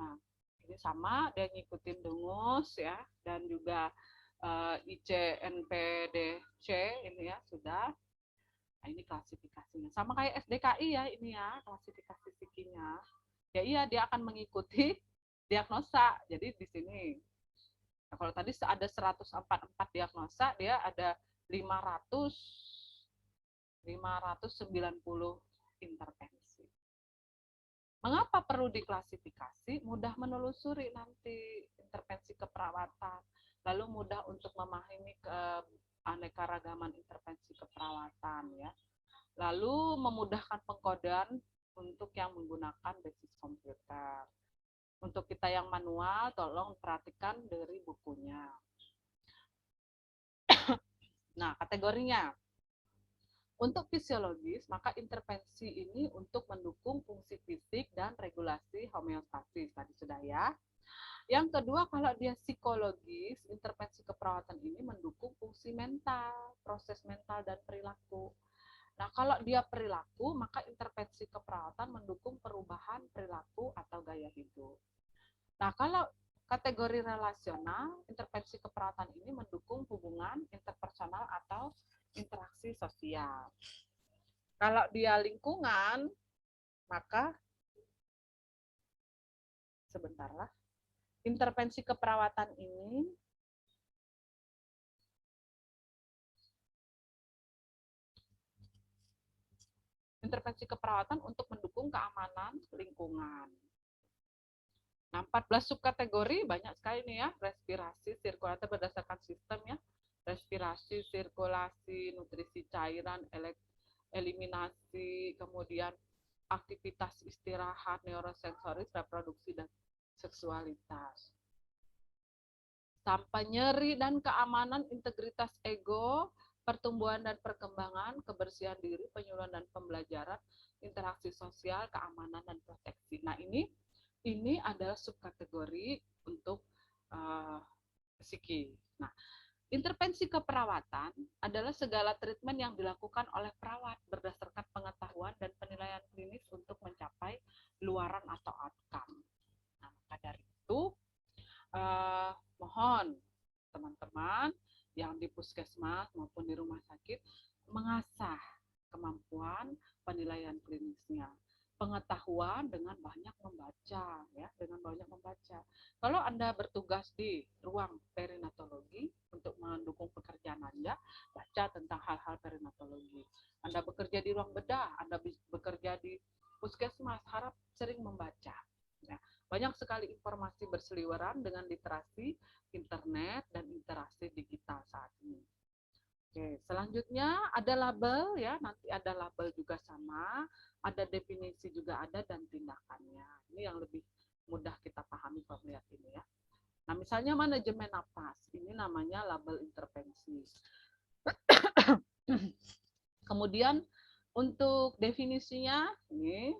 Nah, ini sama dia ngikutin DUNGUS ya dan juga ICNPDC ini ya sudah. Nah, ini klasifikasinya. Sama kayak SDKI ya ini ya, klasifikasi psikinya. Ya iya dia akan mengikuti diagnosa. Jadi di sini nah, kalau tadi ada 144 diagnosa, dia ada 590 intervensi. Mengapa perlu diklasifikasi? Mudah menelusuri nanti intervensi keperawatan, lalu mudah untuk memahami keanekaragaman intervensi keperawatan ya. Lalu memudahkan pengkodean untuk yang menggunakan basis komputer. Untuk kita yang manual, tolong perhatikan dari bukunya. Nah, kategorinya. Untuk fisiologis, maka intervensi ini untuk mendukung fungsi fisik dan regulasi homeostasis. Tadi sudah ya. Yang kedua, kalau dia psikologis, intervensi keperawatan ini mendukung fungsi mental, proses mental dan perilaku. Nah, kalau dia perilaku, maka intervensi keperawatan mendukung perubahan perilaku atau gaya hidup. Nah, kalau kategori relasional, intervensi keperawatan ini mendukung hubungan interpersonal atau interaksi sosial. Kalau dia lingkungan, maka sebentarlah. Intervensi keperawatan ini untuk mendukung keamanan lingkungan. Nah, 14 subkategori banyak sekali nih ya, respirasi, sirkulasi berdasarkan sistem ya, respirasi, sirkulasi, nutrisi cairan, eliminasi, kemudian aktivitas istirahat, neurosensoris, reproduksi, dan seksualitas. Sampai nyeri dan keamanan, integritas ego, pertumbuhan dan perkembangan, kebersihan diri, penyuluhan dan pembelajaran, interaksi sosial, keamanan dan proteksi. Nah, ini adalah subkategori untuk psiki. Nah, intervensi keperawatan adalah segala treatment yang dilakukan oleh perawat berdasarkan pengetahuan dan penilaian klinis untuk mencapai luaran atau outcome. Nah, maka dari itu, mohon teman-teman yang di puskesmas maupun di rumah sakit mengasah kemampuan penilaian klinisnya, pengetahuan dengan banyak membaca ya, dengan banyak membaca. Kalau Anda bertugas di ruang perinatologi untuk mendukung pekerjaan Anda, baca tentang hal-hal perinatologi. Anda bekerja di ruang bedah, Anda bekerja di puskesmas, harap sering membaca. Ya, banyak sekali informasi berseliweran dengan literasi internet dan interaksi digital saat ini. Oke, selanjutnya ada label ya, nanti ada label juga sama, ada definisi juga ada dan tindakannya. Ini yang lebih mudah kita pahami kalau melihat ini ya. Nah, misalnya manajemen napas, ini namanya label intervensi. Kemudian untuk definisinya ini,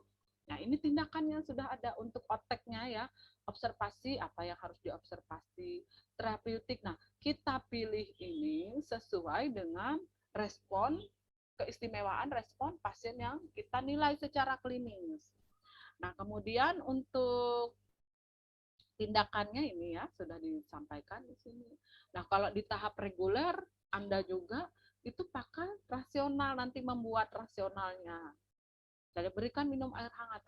nah ini tindakannya sudah ada untuk oteknya ya, observasi apa yang harus diobservasi, terapeutik. Nah, kita pilih ini sesuai dengan respon, keistimewaan respon pasien yang kita nilai secara klinis. Nah, kemudian untuk tindakannya ini ya sudah disampaikan di sini. Nah, kalau di tahap reguler Anda juga itu pakai rasional, nanti membuat rasionalnya. Jadi berikan minum air hangat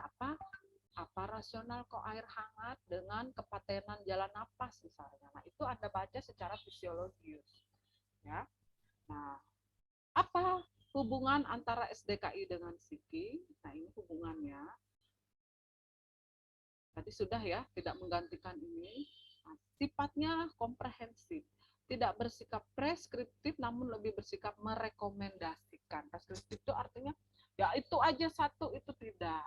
apa rasional kok air hangat dengan kepatenan jalan napas misalnya. Nah, itu Anda baca secara fisiologis. Ya. Nah, apa hubungan antara SDKI dengan psiki? Nah, ini hubungannya. Tadi sudah ya, tidak menggantikan ini. Nah, sifatnya komprehensif. Tidak bersikap preskriptif, namun lebih bersikap merekomendasikan. Preskriptif itu artinya, ya itu aja satu, itu tidak.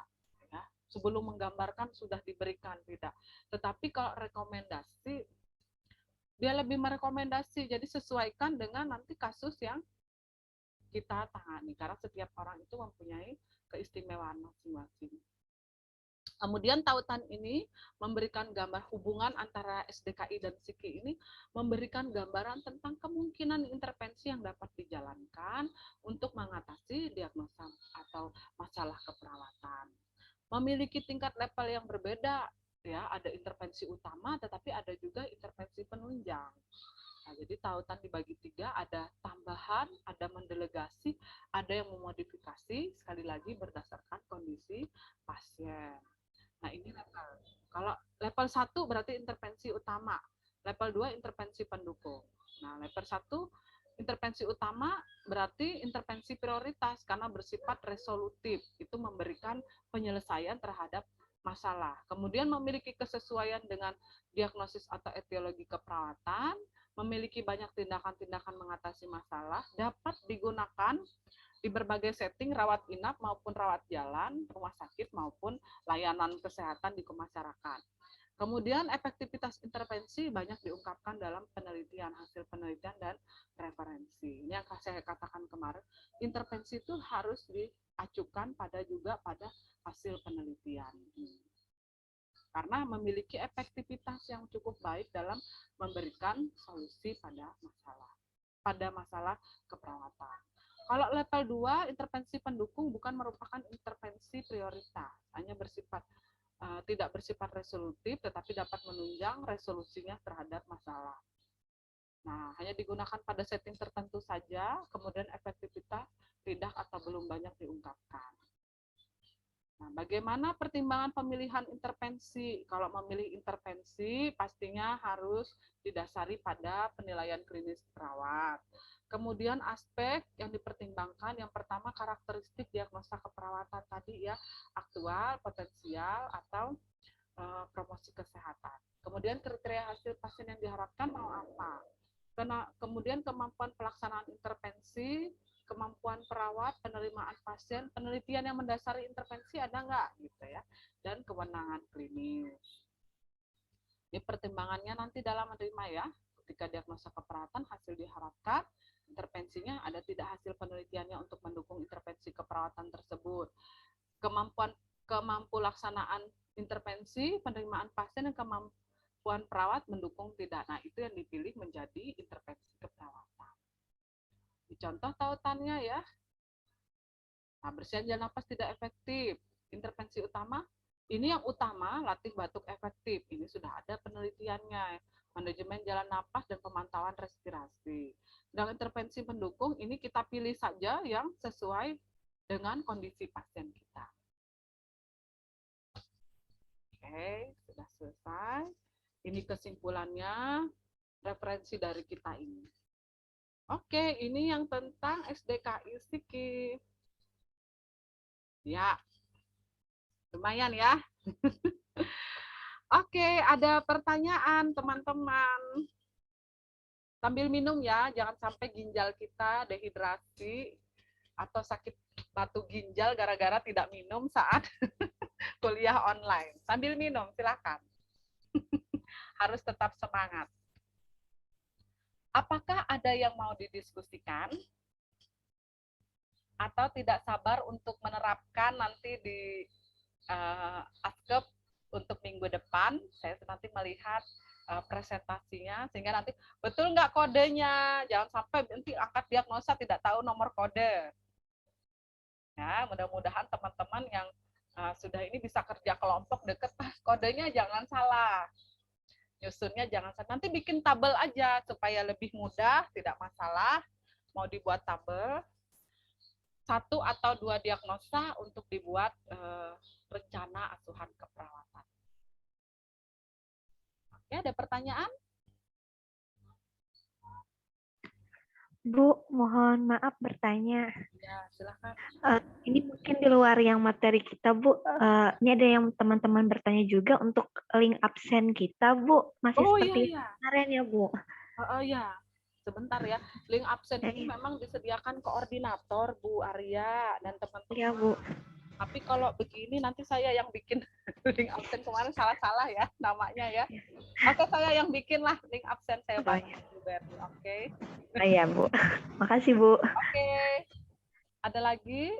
Ya, sebelum menggambarkan sudah diberikan, tidak. Tetapi kalau rekomendasi, dia lebih merekomendasi, jadi sesuaikan dengan nanti kasus yang kita tangani. Karena setiap orang itu mempunyai keistimewaan masing-masing. Kemudian tautan ini memberikan gambar hubungan antara SDKI dan psiki ini, memberikan gambaran tentang kemungkinan intervensi yang dapat dijalankan untuk mengatasi diagnosa atau masalah keperawatan. Memiliki tingkat level yang berbeda, ya, ada intervensi utama tetapi ada juga intervensi penunjang. Nah, jadi tautan dibagi 3, ada tambahan, ada mendelegasi, ada yang memodifikasi, sekali lagi berdasarkan kondisi pasien. Nah, ini level. Kalau level 1 berarti intervensi utama. Level 2 intervensi pendukung. Nah, level 1 intervensi utama berarti intervensi prioritas karena bersifat resolutif. Itu memberikan penyelesaian terhadap masalah. Kemudian memiliki kesesuaian dengan diagnosis atau etiologi keperawatan, memiliki banyak tindakan-tindakan mengatasi masalah, dapat digunakan di berbagai setting rawat inap maupun rawat jalan, rumah sakit maupun layanan kesehatan di masyarakat. Kemudian efektivitas intervensi banyak diungkapkan dalam penelitian, hasil penelitian dan referensi. Ini yang saya katakan kemarin, intervensi itu harus diacukan juga pada hasil penelitian. Karena memiliki efektivitas yang cukup baik dalam memberikan solusi pada masalah keperawatan. Kalau level 2, intervensi pendukung bukan merupakan intervensi prioritas, hanya tidak bersifat resolutif, tetapi dapat menunjang resolusinya terhadap masalah. Nah, hanya digunakan pada setting tertentu saja, kemudian efektivitas tidak atau belum banyak diungkapkan. Nah, bagaimana pertimbangan pemilihan intervensi? Kalau memilih intervensi, pastinya harus didasari pada penilaian klinis perawat. Kemudian aspek yang dipertimbangkan, yang pertama karakteristik diagnosa keperawatan tadi ya, aktual, potensial, atau promosi kesehatan. Kemudian kriteria hasil pasien yang diharapkan mau apa. Kemudian kemampuan pelaksanaan intervensi, kemampuan perawat, penerimaan pasien, penelitian yang mendasari intervensi ada nggak gitu ya, dan kewenangan klinis. Ini pertimbangannya nanti dalam menerima ya, ketika diagnosa keperawatan hasil diharapkan, intervensinya ada tidak hasil penelitiannya untuk mendukung intervensi keperawatan tersebut, kemampu laksanaan intervensi, penerimaan pasien, dan kemampuan perawat mendukung tidak. Nah, itu yang dipilih menjadi intervensi keperawatan. Contoh tautannya ya. Nah, bersihan jalan napas tidak efektif. Intervensi utama, ini yang utama, latih batuk efektif. Ini sudah ada penelitiannya. Manajemen jalan napas dan pemantauan respirasi. Dan intervensi pendukung, ini kita pilih saja yang sesuai dengan kondisi pasien kita. Oke, sudah selesai. Ini kesimpulannya, referensi dari kita ini. Oke, ini yang tentang SDKI Psiki. Ya, lumayan ya. Oke, ada pertanyaan teman-teman. Sambil minum ya, jangan sampai ginjal kita dehidrasi atau sakit batu ginjal gara-gara tidak minum saat kuliah online. Sambil minum, silakan. Harus tetap semangat. Apakah ada yang mau didiskusikan? Atau tidak sabar untuk menerapkan nanti di ASKEP untuk minggu depan? Saya nanti melihat presentasinya, sehingga nanti betul nggak kodenya? Jangan sampai nanti angkat diagnosa tidak tahu nomor kode. Ya, mudah-mudahan teman-teman yang sudah ini bisa kerja kelompok deket, kodenya jangan salah. Nyusunnya jangan salah. Nanti bikin tabel aja supaya lebih mudah, tidak masalah. Mau dibuat tabel, 1 atau 2 diagnosa untuk dibuat rencana asuhan keperawatan. Oke, ada pertanyaan? Bu, mohon maaf bertanya. Ya, silakan. Ini mungkin di luar yang materi kita, Bu. Ini ada yang teman-teman bertanya juga untuk link absen kita, Bu. Masih seperti kemarin ya, Bu? Ya, sebentar ya. Link absen ini memang disediakan koordinator, Bu Arya, dan teman-teman. Iya, Bu. Tapi kalau begini nanti saya yang bikin link absen, kemarin salah-salah ya namanya ya. Oke, saya yang bikin lah link absen, saya bantu Bu Berni. Oke. Iya, Bu. Makasih, Bu. Oke. Ada lagi?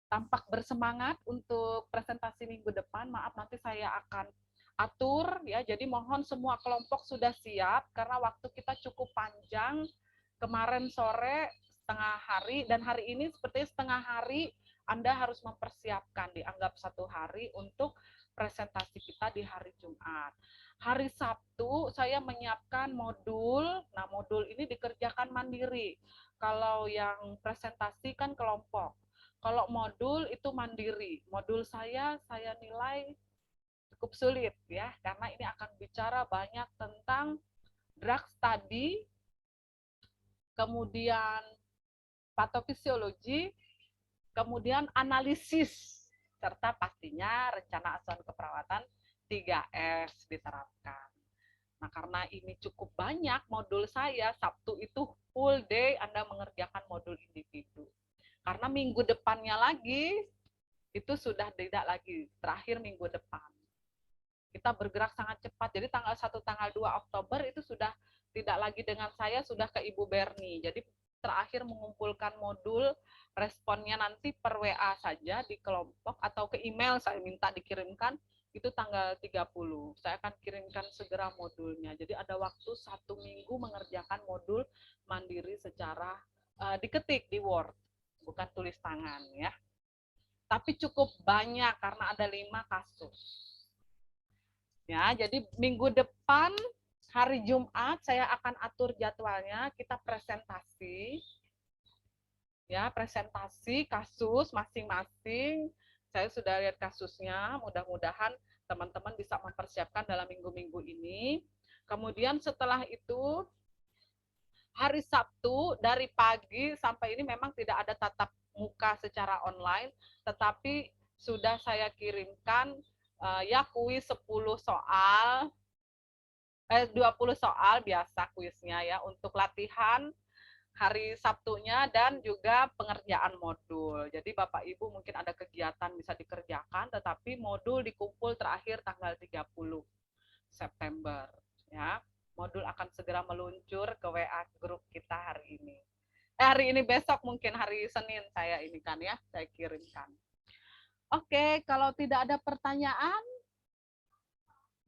Tampak bersemangat untuk presentasi minggu depan. Maaf, nanti saya akan atur ya. Jadi mohon semua kelompok sudah siap karena waktu kita cukup panjang. Kemarin sore setengah hari dan hari ini seperti setengah hari Anda harus mempersiapkan, dianggap 1 hari untuk presentasi kita di hari Jumat. Hari Sabtu saya menyiapkan modul. Nah, modul ini dikerjakan mandiri. Kalau yang presentasi kan kelompok. Kalau modul itu mandiri. Modul saya nilai cukup sulit ya, karena ini akan bicara banyak tentang drug study, kemudian patofisiologi, kemudian analisis, serta pastinya rencana asuhan keperawatan 3S diterapkan. Nah, karena ini cukup banyak modul saya, Sabtu itu full day Anda mengerjakan modul individu. Karena minggu depannya lagi, itu sudah tidak lagi, terakhir minggu depan. Kita bergerak sangat cepat, jadi tanggal 1, tanggal 2 Oktober itu sudah tidak lagi dengan saya, sudah ke Ibu Berni. Jadi terakhir mengumpulkan modul, responnya nanti per WA saja di kelompok, atau ke email saya minta dikirimkan, itu tanggal 30. Saya akan kirimkan segera modulnya. Jadi ada waktu 1 minggu mengerjakan modul mandiri secara diketik di Word, bukan tulis tangan ya. Tapi cukup banyak karena ada 5 kasus. Ya, jadi minggu depan hari Jumat saya akan atur jadwalnya, kita presentasi. Ya, presentasi kasus masing-masing. Saya sudah lihat kasusnya, mudah-mudahan teman-teman bisa mempersiapkan dalam minggu-minggu ini. Kemudian setelah itu hari Sabtu dari pagi sampai ini memang tidak ada tatap muka secara online, tetapi sudah saya kirimkan ya kuis 10 soal, 20 soal biasa kuisnya ya, untuk latihan hari Sabtunya dan juga pengerjaan modul. Jadi Bapak Ibu mungkin ada kegiatan bisa dikerjakan, tetapi modul dikumpul terakhir tanggal 30 September ya. Modul akan segera meluncur ke WA grup kita hari ini. Hari ini besok mungkin hari Senin saya ini kan ya, saya kirimkan. Oke, kalau tidak ada pertanyaan,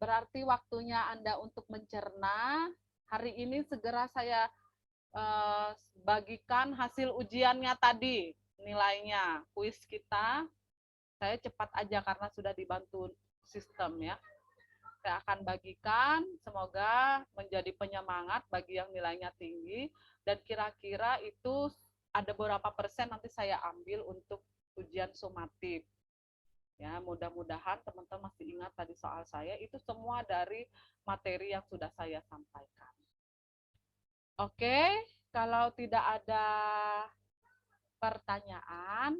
berarti waktunya Anda untuk mencerna. Hari ini segera saya bagikan hasil ujiannya tadi, nilainya, kuis kita. Saya cepat aja karena sudah dibantu sistem ya. Saya akan bagikan, semoga menjadi penyemangat bagi yang nilainya tinggi, dan kira-kira itu ada berapa persen nanti saya ambil untuk ujian sumatif. Ya, mudah-mudahan teman-teman masih ingat tadi soal saya, itu semua dari materi yang sudah saya sampaikan. Oke, kalau tidak ada pertanyaan,